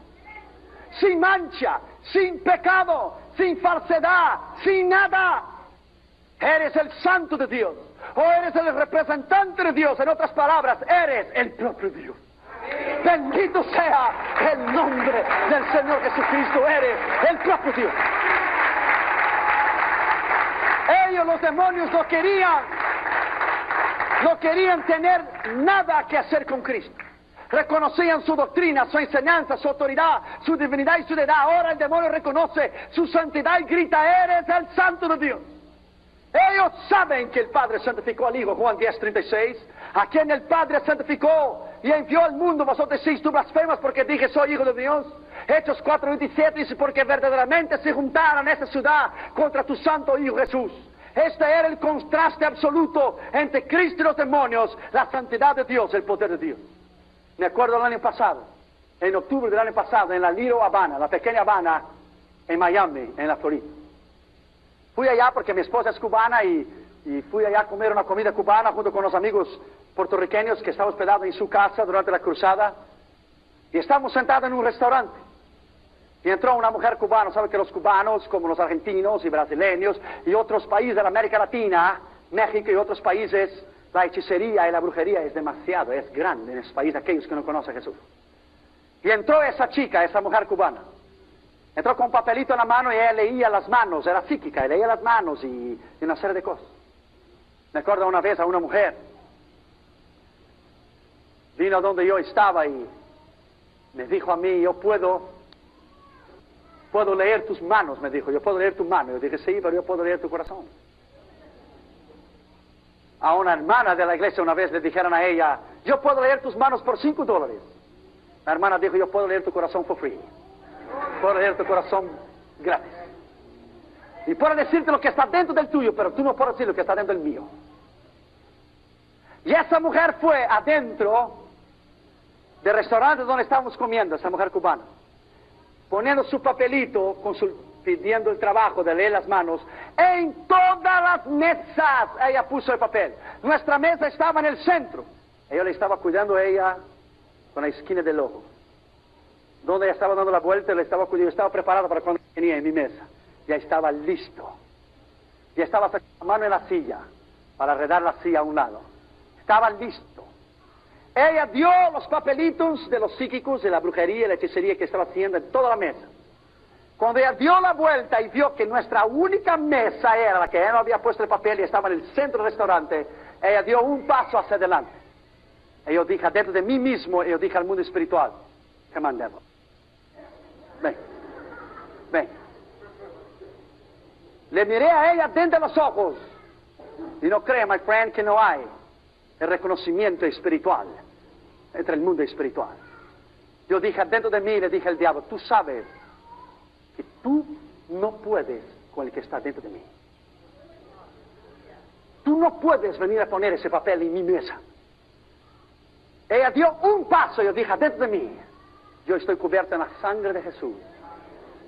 S1: sin mancha, sin pecado, sin falsedad, sin nada. Eres el santo de Dios, o eres el representante de Dios. En otras palabras, eres el propio Dios. Bendito sea el nombre del Señor Jesucristo. Eres el propio Dios. Ellos, los demonios, no querían tener nada que hacer con Cristo. Reconocían su doctrina, su enseñanza, su autoridad, su divinidad y su deidad. Ahora el demonio reconoce su santidad y grita: eres el santo de Dios. Ellos saben que el Padre santificó al Hijo, Juan 10:36, a quien el Padre santificó y envió al mundo. Vosotros decís: tú blasfemas porque dije soy Hijo de Dios. Hechos 4:27 dice: porque verdaderamente se juntaron en esta ciudad contra tu santo Hijo Jesús. Este era el contraste absoluto entre Cristo y los demonios, la santidad de Dios, el poder de Dios. Me acuerdo el año pasado, en octubre del año pasado, en la Little Habana, la pequeña Habana, en Miami, en la Florida. Fui allá porque mi esposa es cubana y fui allá a comer una comida cubana junto con los amigos puertorriqueños que estaban hospedados en su casa durante la cruzada. Y estábamos sentados en un restaurante. Y entró una mujer cubana. Sabe que los cubanos, como los argentinos y brasileños y otros países de la América Latina, México y otros países, la hechicería y la brujería es demasiado, es grande en ese país, aquellos que no conocen a Jesús. Y entró esa chica, esa mujer cubana. Entró con un papelito en la mano y ella leía las manos, era psíquica, y leía las manos y una serie de cosas. Me acuerdo una vez a una mujer, vino donde yo estaba y me dijo a mí: yo puedo leer tus manos, me dijo, yo puedo leer tu mano. Yo dije: sí, pero yo puedo leer tu corazón. A una hermana de la iglesia una vez le dijeron a ella: yo puedo leer tus manos por $5. La hermana dijo: yo puedo leer tu corazón for free. Puedo leer tu corazón gratis. Y puedo decirte lo que está dentro del tuyo, pero tú no puedes decir lo que está dentro del mío. Y esa mujer fue adentro del restaurante donde estábamos comiendo, esa mujer cubana, poniendo su papelito, pidiendo el trabajo de leer las manos. En todas las mesas ella puso el papel. Nuestra mesa estaba en el centro. Yo le estaba cuidando a ella con la esquina del ojo. Donde ella estaba dando la vuelta, le estaba cuidando. Yo estaba preparado para cuando venía en mi mesa. Ya estaba listo. y estaba sacando la mano en la silla para arredar la silla a un lado. Estaba listo. Ella dio los papelitos de los psíquicos, de la brujería y la hechicería que estaba haciendo en toda la mesa. Cuando ella dio la vuelta y vio que nuestra única mesa era la que ella no había puesto el papel y estaba en el centro del restaurante, ella dio un paso hacia adelante. Y yo dije dentro de mí mismo, y yo dije al mundo espiritual, come on, devil. Ven, ven. Le miré a ella dentro de los ojos. Y no crea, my friend, que no hay el reconocimiento espiritual entre el mundo espiritual. Yo dije dentro de mí, le dije al diablo, tú sabes que tú no puedes con el que está dentro de mí. Tú no puedes venir a poner ese papel en mi mesa. Ella dio un paso y yo dije dentro de mí, yo estoy cubierto en la sangre de Jesús.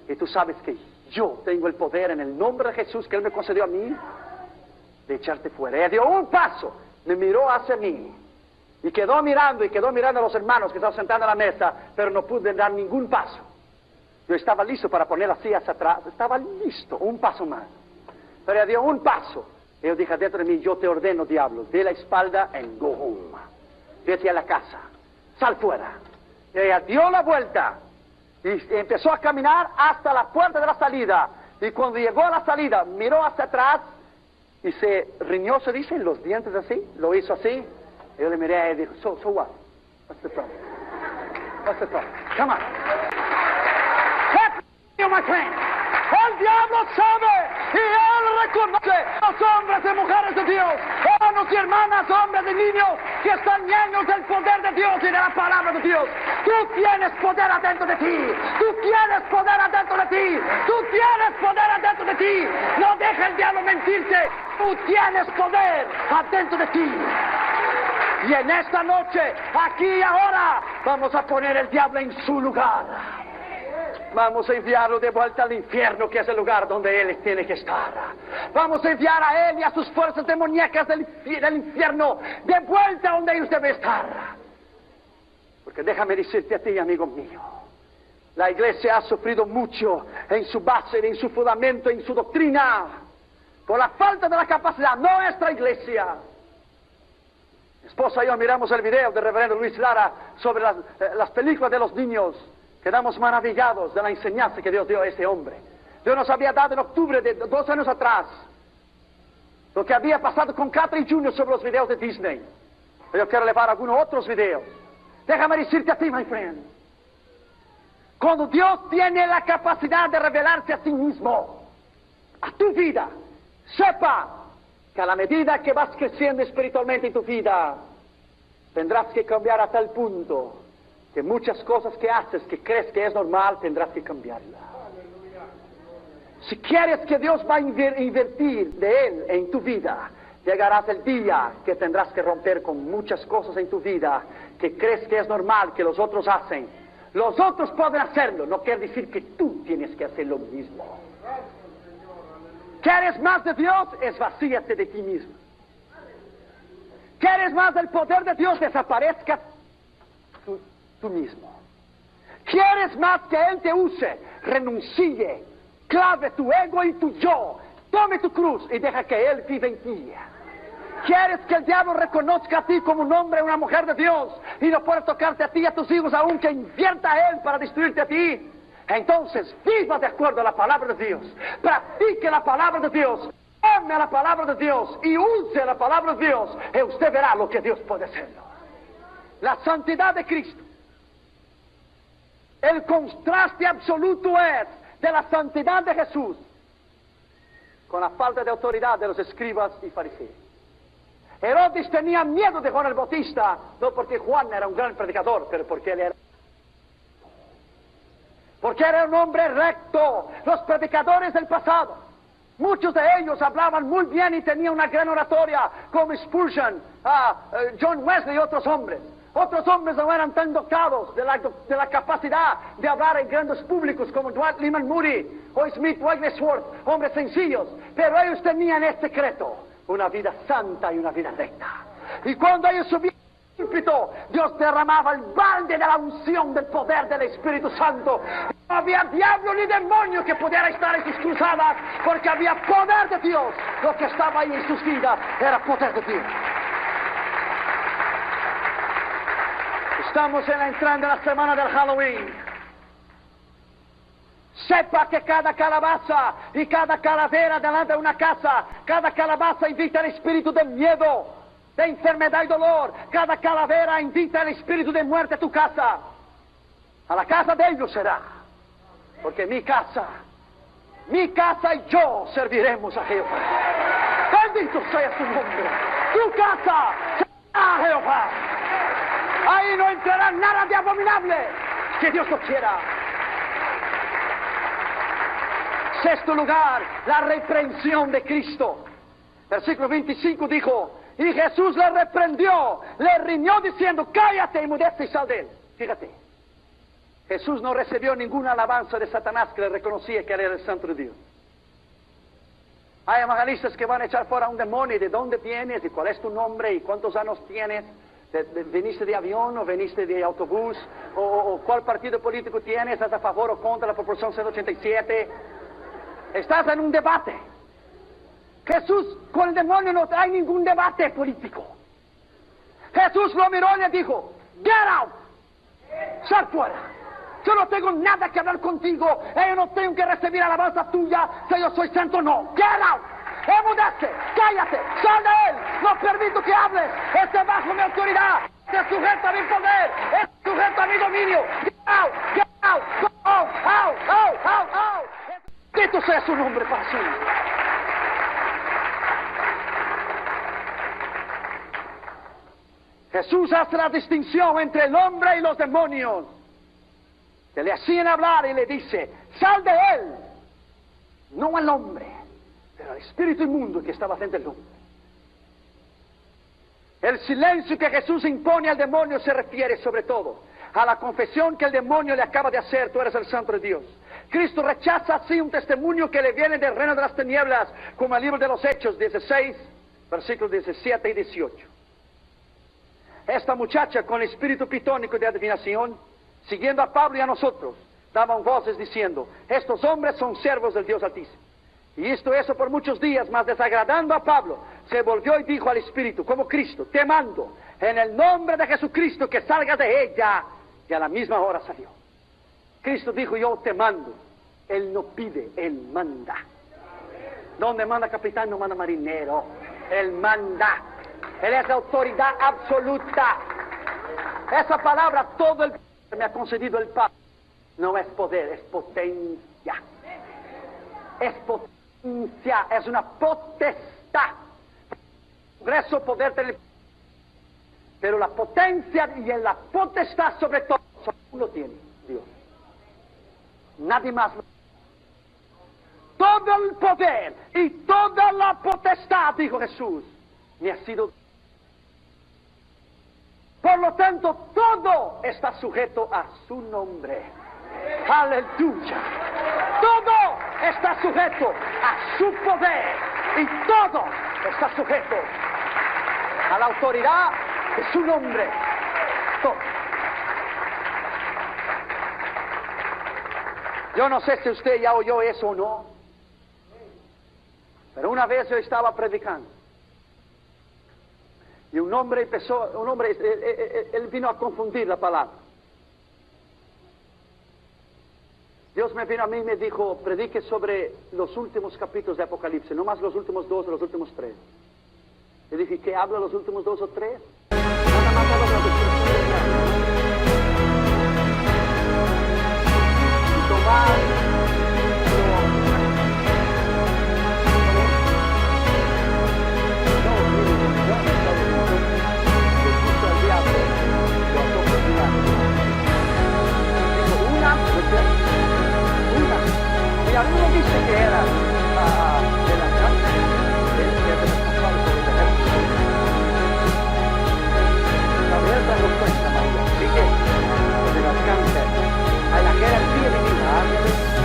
S1: Y tú sabes que yo tengo el poder en el nombre de Jesús que Él me concedió a mí de echarte fuera. Ella dio un paso, me miró hacia mí y quedó mirando a los hermanos que estaban sentados en la mesa, pero no pude dar ningún paso. Yo estaba listo para poner las sillas atrás, estaba listo, un paso más. Pero ella dio un paso. Y yo dije dentro de mí, yo te ordeno, diablo, de la espalda and go home. Vete a la casa, sal fuera. Y ella dio la vuelta y empezó a caminar hasta la puerta de la salida. Y cuando llegó a la salida, miró hacia atrás y se riñó, se dice, los dientes así, lo hizo así. Y yo le miré a ella y dijo, so what? What's the problem? What's the problem? Come on. My friend. El diablo sabe y él reconoce a los hombres y mujeres de Dios, hermanos y hermanas, hombres y niños que están llenos del poder de Dios y de la palabra de Dios. Tú tienes poder adentro de ti, tú tienes poder adentro de ti, tú tienes poder adentro de ti. No deja el diablo mentirte, tú tienes poder adentro de ti. Y en esta noche, aquí y ahora, vamos a poner el diablo en su lugar. Vamos a enviarlo de vuelta al infierno, que es el lugar donde él tiene que estar. Vamos a enviar a él y a sus fuerzas demoníacas del infierno de vuelta donde ellos deben estar. Porque déjame decirte a ti, amigo mío, la iglesia ha sufrido mucho en su base, en su fundamento, en su doctrina, por la falta de la capacidad. Nuestra iglesia. Mi esposa y yo miramos el video del reverendo Luis Lara sobre las películas de los niños. Quedamos maravillados de la enseñanza que Dios dio a ese hombre. Dios nos había dado en octubre de 2 años atrás lo que había pasado con Catherine Jr. sobre los videos de Disney. Yo quiero llevar algunos otros videos. Déjame decirte a ti, my friend, cuando Dios tiene la capacidad de revelarse a sí mismo, a tu vida, sepa que a la medida que vas creciendo espiritualmente en tu vida, tendrás que cambiar a tal punto que muchas cosas que haces, que crees que es normal, tendrás que cambiarlas. Si quieres que Dios va a invertir de Él en tu vida, llegarás el día que tendrás que romper con muchas cosas en tu vida que crees que es normal, que los otros hacen. Los otros pueden hacerlo, no quiere decir que tú tienes que hacer lo mismo. ¿Quieres más de Dios? Esvacíate de ti mismo. ¿Quieres más del poder de Dios? Desaparezca tú mismo. ¿Quieres más que Él te use? Renuncie, clave tu ego y tu yo, tome tu cruz y deja que Él viva en ti. ¿Quieres que el diablo reconozca a ti como un hombre o una mujer de Dios y no pueda tocarte a ti y a tus hijos aunque invierta a Él para destruirte a ti? Entonces viva de acuerdo a la palabra de Dios, practique la palabra de Dios, ame a la palabra de Dios y use la palabra de Dios y usted verá lo que Dios puede hacer. La santidad de Cristo. El contraste absoluto es de la santidad de Jesús con la falta de autoridad de los escribas y fariseos. Herodes tenía miedo de Juan el Bautista, no porque Juan era un gran predicador, pero porque él era un hombre recto. Los predicadores del pasado, muchos de ellos hablaban muy bien y tenían una gran oratoria, como Spurgeon, John Wesley y otros hombres. Otros hombres no eran tan dotados de la capacidad de hablar en grandes públicos como Dwight Lyman Moody o Smith Wigglesworth, hombres sencillos, pero ellos tenían este secreto, una vida santa y una vida recta. Y cuando ellos subían al púlpito, Dios derramaba el balde de la unción del poder del Espíritu Santo. No había diablo ni demonio que pudiera estar en sus cruzadas, porque había poder de Dios. Lo que estaba ahí en sus vidas era poder de Dios. Estamos entrando en la semana del Halloween. Sepa que cada calabaza y cada calavera delante de una casa, cada calabaza invita al espíritu de miedo, de enfermedad y dolor. Cada calavera invita al espíritu de muerte a tu casa. A la casa de ellos será. Porque mi casa y yo serviremos a Jehová. Bendito sea su nombre. Tu casa será a Jehová. Ahí no entrará nada de abominable, que Dios lo quiera. Sexto lugar, la reprensión de Cristo. Versículo 25 dijo, y Jesús le reprendió, le riñó diciendo, cállate, enmudece y sal de él. Fíjate, Jesús no recibió ninguna alabanza de Satanás que le reconocía que él era el Santo de Dios. Hay evangelistas que van a echar fuera a un demonio, y de dónde vienes, y cuál es tu nombre, y cuántos años tienes, veniste de avión o veniste de autobús, o cuál partido político tienes, estás a favor o contra la proporción 187. Estás en un debate. Jesús con el demonio no hay ningún debate político. Jesús lo miró y le dijo, get out, sal fuera. Yo no tengo nada que hablar contigo. Yo no tengo que recibir alabanza tuya si yo soy santo, no. Get out, enmudece, cállate, sal de él. No permito que hables. Esté bajo mi autoridad. Esté sujeto a mi poder. Esté sujeto a mi dominio. Get out, get out, go out, out, out, out, out. Bendito sea su nombre para siempre. Jesús hace la distinción entre el hombre y los demonios, que le hacían hablar, y le dice, sal de él, no al hombre, pero al espíritu inmundo que estaba dentro del hombre. El silencio que Jesús impone al demonio se refiere sobre todo a la confesión que el demonio le acaba de hacer, tú eres el Santo de Dios. Cristo rechaza así un testimonio que le viene del reino de las tinieblas, como el libro de los Hechos 16, versículos 17 y 18. Esta muchacha con el espíritu pitónico de adivinación, siguiendo a Pablo y a nosotros, daban voces diciendo, estos hombres son siervos del Dios Altísimo. Y eso por muchos días, mas desagradando a Pablo, se volvió y dijo al espíritu, como Cristo, te mando, en el nombre de Jesucristo, que salgas de ella. Y a la misma hora salió. Cristo dijo, yo te mando. Él no pide, Él manda. Donde manda capitán, no manda marinero. Él manda. Él es la autoridad absoluta. Esa palabra, todo el que me ha concedido el Padre, no es poder, es potencia. Es potencia, es una potestad. Congreso, poder tener. Pero la potencia y la potestad sobre todo, solo lo tiene Dios. Nadie más. Todo el poder y toda la potestad, dijo Jesús, me ha sido. Por lo tanto, todo está sujeto a su nombre. Aleluya. Todo está sujeto a su poder y todo está sujeto a la autoridad de su nombre. Todo. Yo no sé si usted ya oyó eso o no, pero una vez yo estaba predicando y un hombre él vino a confundir la palabra. Dios me vino a mí y me dijo, predique sobre los últimos capítulos de Apocalipsis, no más los últimos 2 o los últimos 3. Le dije, ¿qué habla los últimos 2 o 3? Nada más habla de los últimos 3. Y tomar y a mí me dice que era de la cárcel, que es responsable por el ejército. La verdad no cuenta, María, sigue en el alcance. Hay la jerarquía divina,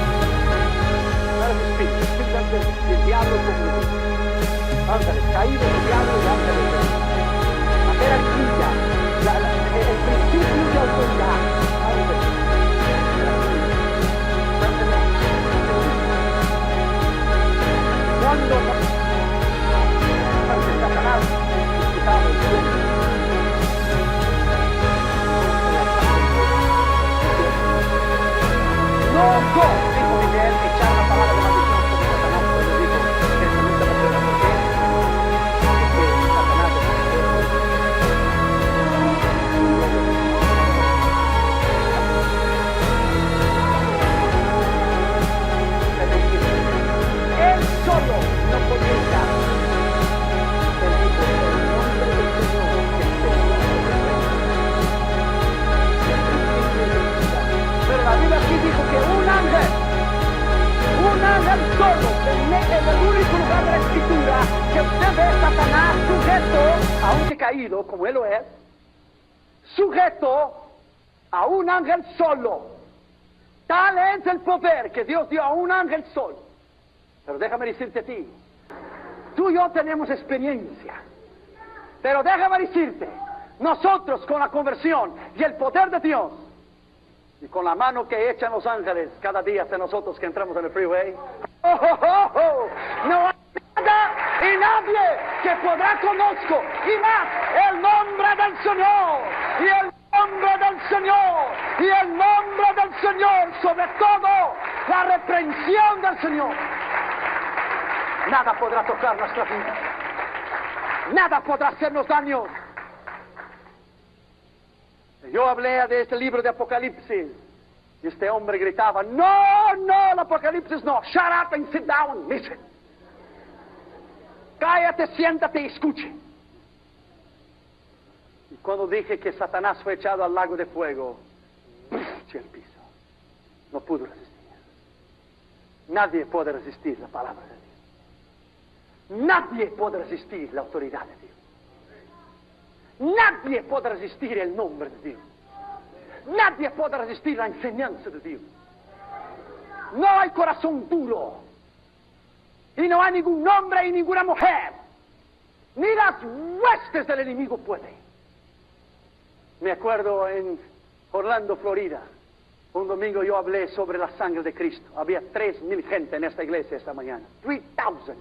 S1: caído, como Él lo es, sujeto a un ángel solo. Tal es el poder que Dios dio a un ángel solo. Pero déjame decirte a ti, tú y yo tenemos experiencia. Pero déjame decirte, nosotros con la conversión y el poder de Dios, y con la mano que echan los ángeles cada día hacia nosotros que entramos en el freeway, no hay nada y nadie que podrá conozco, y más el nombre del Señor, y el nombre del Señor, y el nombre del Señor, sobre todo la reprensión del Señor. Nada podrá tocar nuestra vida, nada podrá hacernos daño. Yo hablé de este libro de Apocalipsis, y este hombre gritaba, no, el Apocalipsis no, shut up and sit down, listen. Cállate, siéntate y escuche. Y cuando dije que Satanás fue echado al lago de fuego, el piso, no pudo resistir. Nadie puede resistir la palabra de Dios. Nadie puede resistir la autoridad de Dios. Nadie puede resistir el nombre de Dios. Nadie puede resistir la enseñanza de Dios. No hay corazón duro. Y no hay ningún hombre y ninguna mujer. Ni las huestes del enemigo pueden. Me acuerdo en Orlando, Florida. Un domingo yo hablé sobre la sangre de Cristo. Había 3,000 gente en esta iglesia esta mañana. 3,000.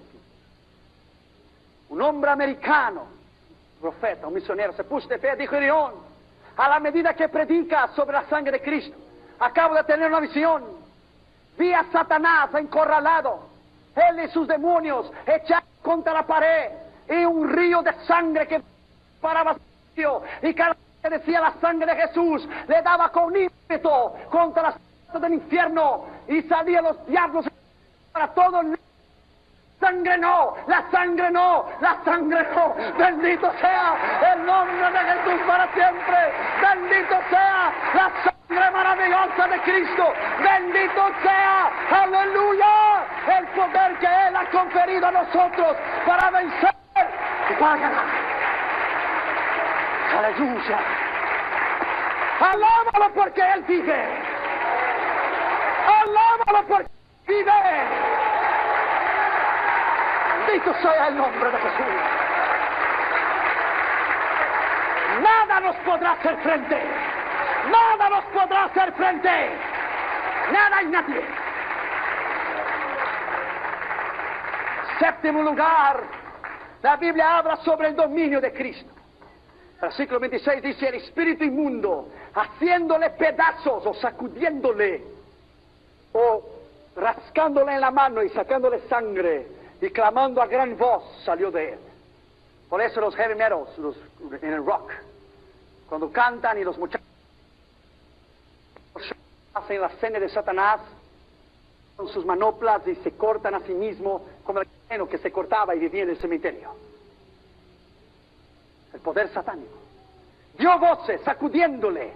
S1: Un hombre americano, profeta, un misionero, se puso de pie y dijo, León, a la medida que predica sobre la sangre de Cristo, acabo de tener una visión. Vi a Satanás encorralado, él y sus demonios echados contra la pared, y un río de sangre que paraba y cada vez que decía la sangre de Jesús, le daba con ímpetu contra las puertas del infierno, y salían los diablos para todo el sangre no, la sangre no, la sangre no. Bendito sea el nombre de Jesús para siempre. Bendito sea la sangre maravillosa de Cristo. Bendito sea, aleluya, el poder que Él ha conferido a nosotros para vencer y para ganar. Aleluya. Alábalo porque Él vive. Alábalo porque vive. Bendito sea el nombre de Jesús. Nada nos podrá hacer frente. Nada nos podrá hacer frente. Nada y nadie. Séptimo lugar, la Biblia habla sobre el dominio de Cristo. Versículo 26 dice, el espíritu inmundo, haciéndole pedazos o sacudiéndole o rascándole en la mano y sacándole sangre y clamando a gran voz, salió de él. Por eso los heavy metals, en el rock, cuando cantan y los muchachos hacen la cena de Satanás con sus manoplas y se cortan a sí mismos como el cristiano que se cortaba y vivía en el cementerio. El poder satánico. Dio voces, sacudiéndole,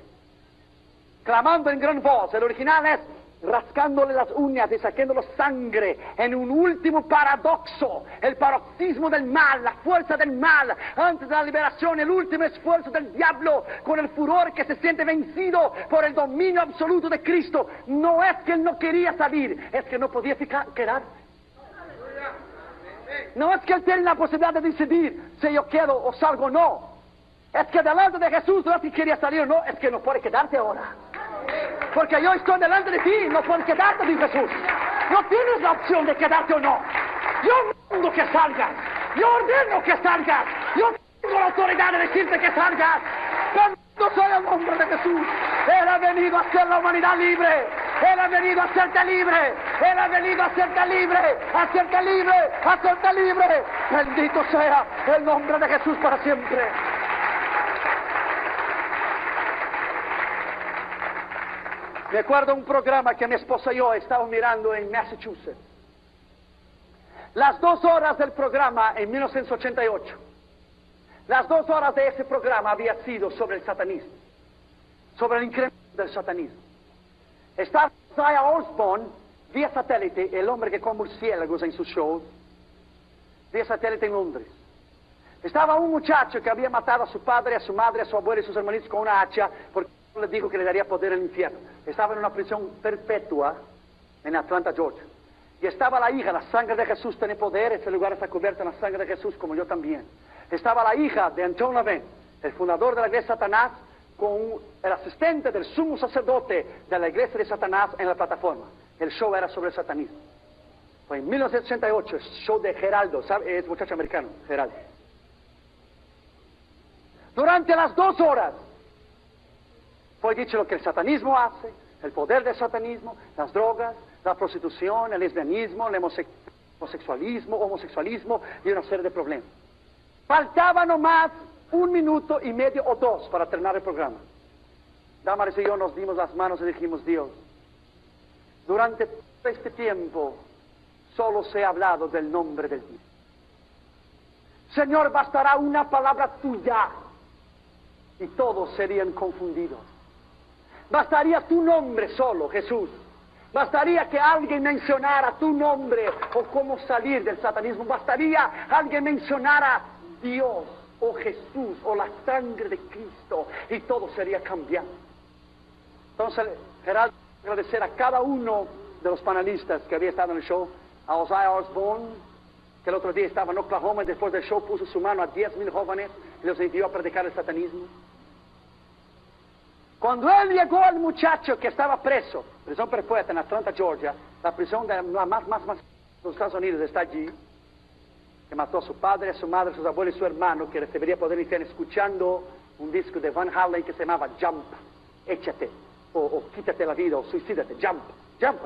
S1: clamando en gran voz. El original es rascándole las uñas y sacándole sangre en un último paradoxo, el paroxismo del mal, la fuerza del mal, antes de la liberación, el último esfuerzo del diablo, con el furor que se siente vencido por el dominio absoluto de Cristo. No es que él no quería salir, es que no podía quedarse. No es que él tiene la posibilidad de decidir si yo quedo o salgo o no. Es que delante de Jesús no es que quería salir o no, es que no puede quedarte ahora. Porque yo estoy delante de ti, no puedes quedarte, dice Jesús. No tienes la opción de quedarte o no. Yo mando que salgas. Yo ordeno que salgas. Yo tengo la autoridad de decirte que salgas. Bendito sea el nombre de Jesús. Él ha venido a hacer la humanidad libre. Él ha venido a hacerte libre. Él ha venido a hacerte libre. A hacerte libre. A hacerte libre. Bendito sea el nombre de Jesús para siempre. Me acuerdo un programa que mi esposa y yo estábamos mirando en Massachusetts. Las 2 horas del programa en 1988. Las 2 horas de ese programa había sido sobre el satanismo. Sobre el incremento del satanismo. Estaba Isaiah Osborne vía satélite, el hombre que come murciélagos en sus shows, vía satélite en Londres. Estaba un muchacho que había matado a su padre, a su madre, a su abuelo y a sus hermanitos con una hacha porque le dijo que le daría poder al infierno. Estaba en una prisión perpetua en Atlanta, Georgia. Y estaba la hija, la sangre de Jesús tiene poder, ese lugar está cubierto en la sangre de Jesús como yo también. Estaba la hija de Anton LaVey, el fundador de la iglesia de Satanás, con el asistente del sumo sacerdote de la iglesia de Satanás en la plataforma. El show era sobre el satanismo. Fue en 1988, el show de Geraldo, ¿sabe? Es muchacho americano, Geraldo. Durante las 2 horas fue dicho lo que el satanismo hace, el poder del satanismo, las drogas, la prostitución, el lesbianismo, el homosexualismo y una serie de problemas. Faltaba nomás 1 minuto y medio o 2 para terminar el programa. Damaris y yo nos dimos las manos y dijimos: Dios, durante todo este tiempo solo se ha hablado del nombre del Dios. Señor, bastará una palabra tuya y todos serían confundidos. Bastaría tu nombre solo, Jesús. Bastaría que alguien mencionara tu nombre o cómo salir del satanismo. Bastaría alguien mencionara Dios o Jesús o la sangre de Cristo y todo sería cambiado. Entonces, Geraldo, agradecer a cada uno de los panelistas que había estado en el show, a Ozzy Osbourne, que el otro día estaba en Oklahoma y después del show puso su mano a 10,000 jóvenes y los envió a predicar el satanismo. Cuando él llegó al muchacho que estaba preso, prisión perpetua en Atlanta, Georgia, la prisión de la más de los Estados Unidos está allí, que mató a su padre, a su madre, a sus abuelos y a su hermano, que recibiría poder infierno escuchando un disco de Van Halen que se llamaba Jump, échate, o quítate la vida, o suicídate, jump,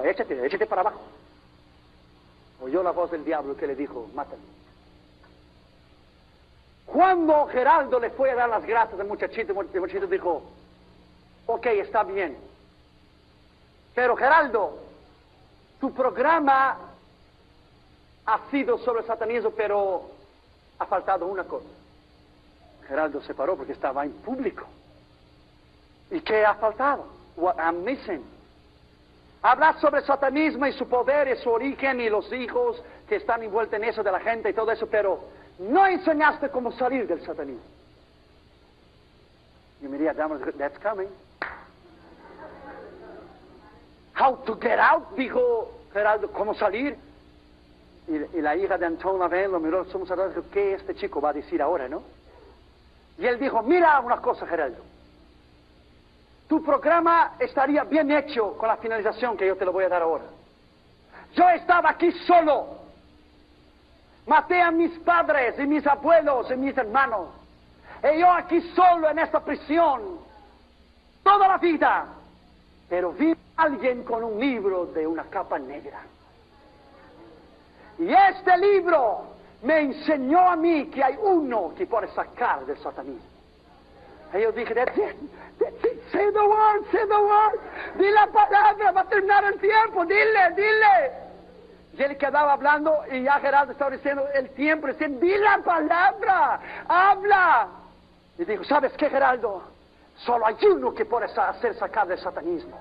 S1: échate para abajo. Oyó la voz del diablo que le dijo: mátame. Cuando Geraldo le fue a dar las gracias al muchachito, el muchachito dijo: ok, está bien. Pero Geraldo, tu programa ha sido sobre el satanismo, pero ha faltado una cosa. Geraldo se paró porque estaba en público. ¿Y qué ha faltado? What I'm missing. Hablas sobre el satanismo y su poder y su origen y los hijos que están envueltos en eso de la gente y todo eso, pero no enseñaste cómo salir del satanismo. Y me diría: that's coming. How to get out, dijo Geraldo, ¿cómo salir? Y la hija de Anton LaVey lo miró al sumo sacerdote y dijo: ¿qué este chico va a decir ahora, no? Y él dijo: mira una cosa, Geraldo, tu programa estaría bien hecho con la finalización que yo te lo voy a dar ahora. Yo estaba aquí solo, maté a mis padres y mis abuelos y mis hermanos, y yo aquí solo en esta prisión toda la vida, pero vi a alguien con un libro de una capa negra. Y este libro me enseñó a mí que hay uno que puede sacar del satanismo. Y yo dije: that's it, say the word, di la palabra, va a terminar el tiempo, dile. Y él quedaba hablando y ya Geraldo estaba diciendo el tiempo, diciendo: di la palabra, habla. Y dijo: ¿sabes qué, Geraldo? Solo hay uno que puede hacer sacar del satanismo.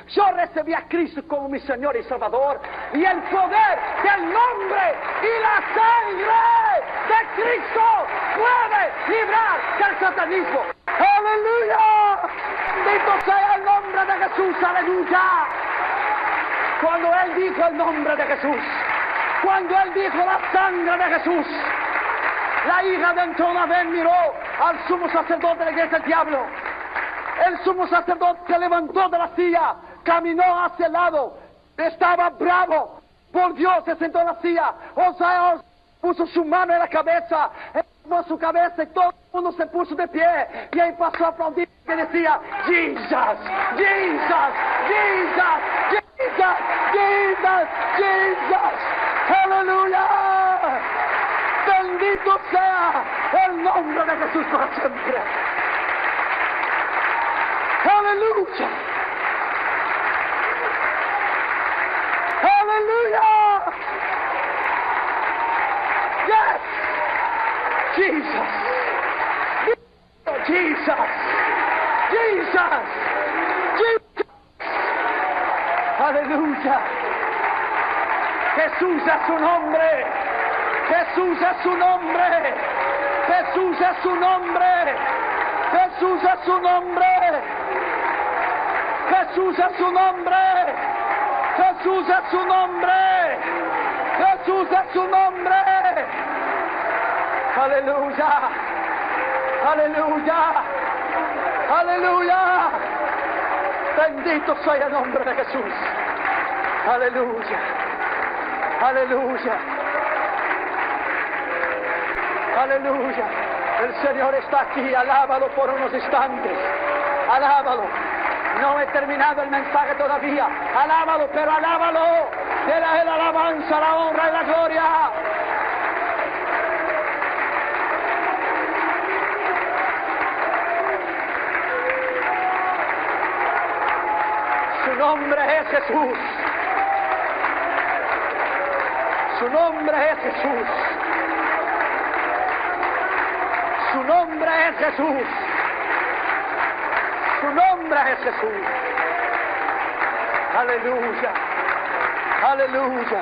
S1: Yo recibí a Cristo como mi Señor y Salvador, y el poder del nombre y la sangre de Cristo puede librar del satanismo. ¡Aleluya! Bendito sea el nombre de Jesús, aleluya. Cuando él dijo el nombre de Jesús, cuando él dijo la sangre de Jesús, la hija de Anton LaVey miró al sumo sacerdote de la iglesia del diablo. El sumo sacerdote se levantó de la silla, caminó hacia el lado, estaba bravo, volvió, se sentó en la silla. Ozzy puso su mano en la cabeza, elevó su cabeza y todo el mundo se puso de pie. Y ahí pasó a aplaudir y decía: Jesus, Jesus, Jesus, Jesus, Jesus, Jesus. ¡Aleluya! Bendito sea el nombre de Jesús para siempre. ¡Aleluya! ¡Aleluya! ¡Yes! Jesus! Jesus! Jesus! Jesus! ¡Aleluya! Jesús es su nombre. Jesús es su nombre. Jesús es su nombre. Jesús es su nombre. Jesús es su nombre. Jesús es su nombre. Jesús es su nombre. Aleluya. Aleluya. Aleluya. Bendito sea el nombre de Jesús. Aleluya. Aleluya. Aleluya. El Señor está aquí. Alábalo por unos instantes. Alábalo. No he terminado el mensaje todavía. Alábalo, pero alábalo. Dele a Él alabanza, la honra y la gloria. Su nombre es Jesús. Su nombre es Jesús. Su nombre es Jesús. Su nombre es Jesús. Aleluya. Aleluya.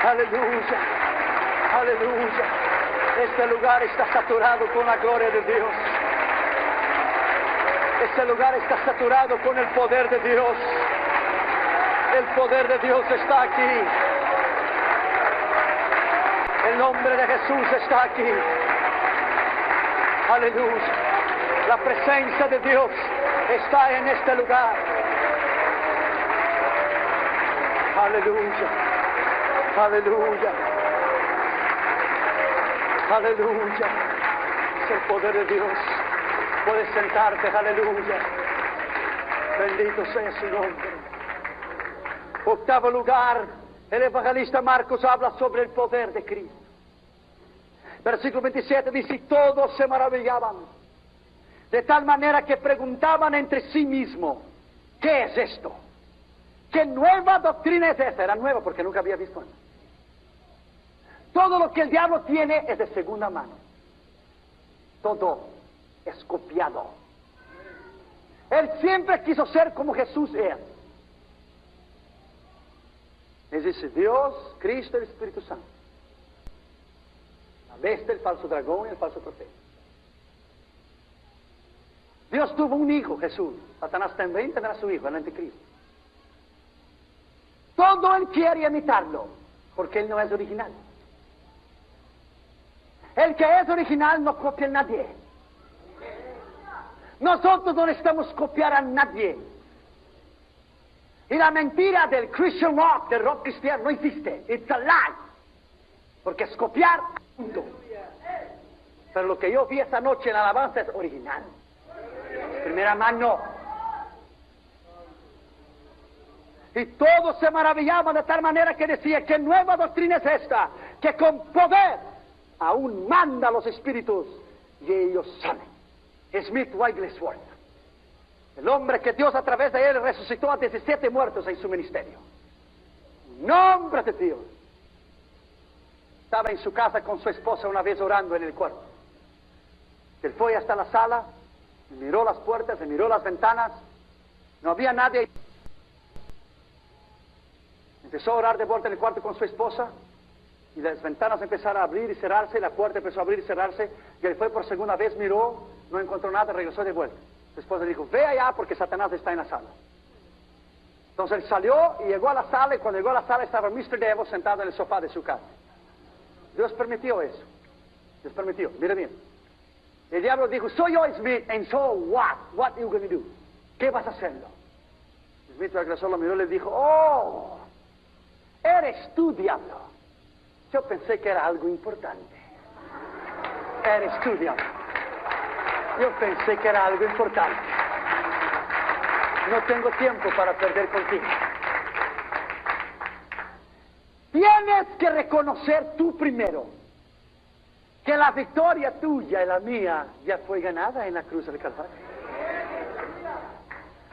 S1: Aleluya. Aleluya. Este lugar está saturado con la gloria de Dios. Este lugar está saturado con el poder de Dios. El poder de Dios está aquí. El nombre de Jesús está aquí. Aleluya. La presencia de Dios está en este lugar. Aleluya. Aleluya. Aleluya. Es el poder de Dios. Puedes sentarte. Aleluya. Bendito sea su nombre. Octavo lugar, el evangelista Marcos habla sobre el poder de Cristo. Versículo 27 dice: y todos se maravillaban, de tal manera que preguntaban entre sí mismos: ¿qué es esto? ¿Qué nueva doctrina es esta? Era nueva porque nunca había visto antes. Todo lo que el diablo tiene es de segunda mano. Todo es copiado. Él siempre quiso ser como Jesús es. Existe Dios, Cristo y el Espíritu Santo. La bestia, el falso dragón y el falso profeta. Dios tuvo un hijo, Jesús. Satanás también tendrá su hijo, el anticristo. Todo él quiere imitarlo, porque él no es original. El que es original no copia a nadie. Nosotros no necesitamos copiar a nadie. Y la mentira del Christian rock, del rock cristiano, no existe. It's a lie. Porque es copiar, punto. Pero lo que yo vi esta noche en la alabanza es original. Primera mano. Y todos se maravillaban de tal manera que decía: ¿qué nueva doctrina es esta? Que con poder aún manda a los espíritus y ellos salen. Smith Wigglesworth, el hombre que Dios a través de él resucitó a 17 muertos en su ministerio. Nombre de Dios. Estaba en su casa con su esposa una vez orando en el cuarto. Él fue hasta la sala, miró las puertas, miró las ventanas. No había nadie. Empezó a orar de vuelta en el cuarto con su esposa. Y las ventanas empezaron a abrir y cerrarse, la puerta empezó a abrir y cerrarse, y él fue por segunda vez, miró, no encontró nada, regresó de vuelta. Su esposa dijo: ve allá porque Satanás está en la sala. Entonces él salió y llegó a la sala, y cuando llegó a la sala estaba Mr. Devil sentado en el sofá de su casa. Dios permitió eso. Dios permitió, mire bien. El diablo dijo: soy yo, Smith, and so what? What are you going to do? ¿Qué vas a hacerlo? Smith regresó, lo miró y le dijo: oh, eres tú, diablo. Yo pensé que era algo importante. Eres tú, diablo. Yo pensé que era algo importante. No tengo tiempo para perder contigo. Tienes que reconocer tú primero que la victoria tuya y la mía ya fue ganada en la cruz del Calvario.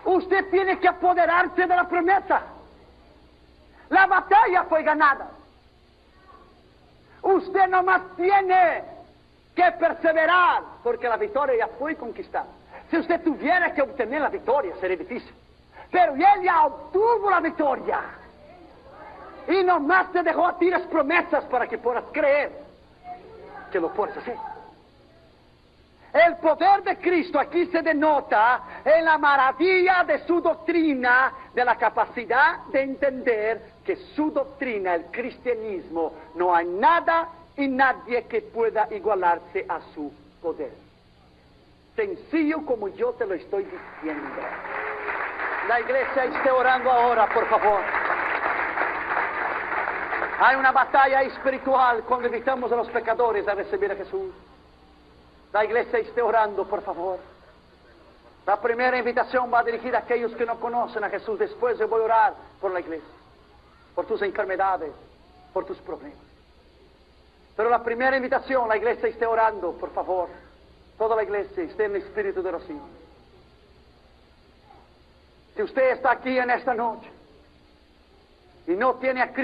S1: Usted tiene que apoderarse de la promesa. La batalla fue ganada. Usted nomás tiene que perseverar, porque la victoria ya fue conquistada. Si usted tuviera que obtener la victoria, sería difícil. Pero él ya obtuvo la victoria. Y nomás te dejó a ti las promesas para que puedas creer. que lo puedes hacer. El poder de Cristo aquí se denota en la maravilla de su doctrina, de la capacidad de entender que su doctrina, el cristianismo, no hay nada y nadie que pueda igualarse a su poder. Sencillo como yo te lo estoy diciendo. La iglesia esté orando ahora, por favor. Hay una batalla espiritual cuando invitamos a los pecadores a recibir a Jesús. La iglesia esté orando, por favor. La primera invitación va dirigida a aquellos que no conocen a Jesús. Después yo voy a orar por la iglesia, por tus enfermedades, por tus problemas. Pero la primera invitación, la iglesia esté orando, por favor. Toda la iglesia esté en el espíritu de oración. Si usted está aquí en esta noche y no tiene a Cristo,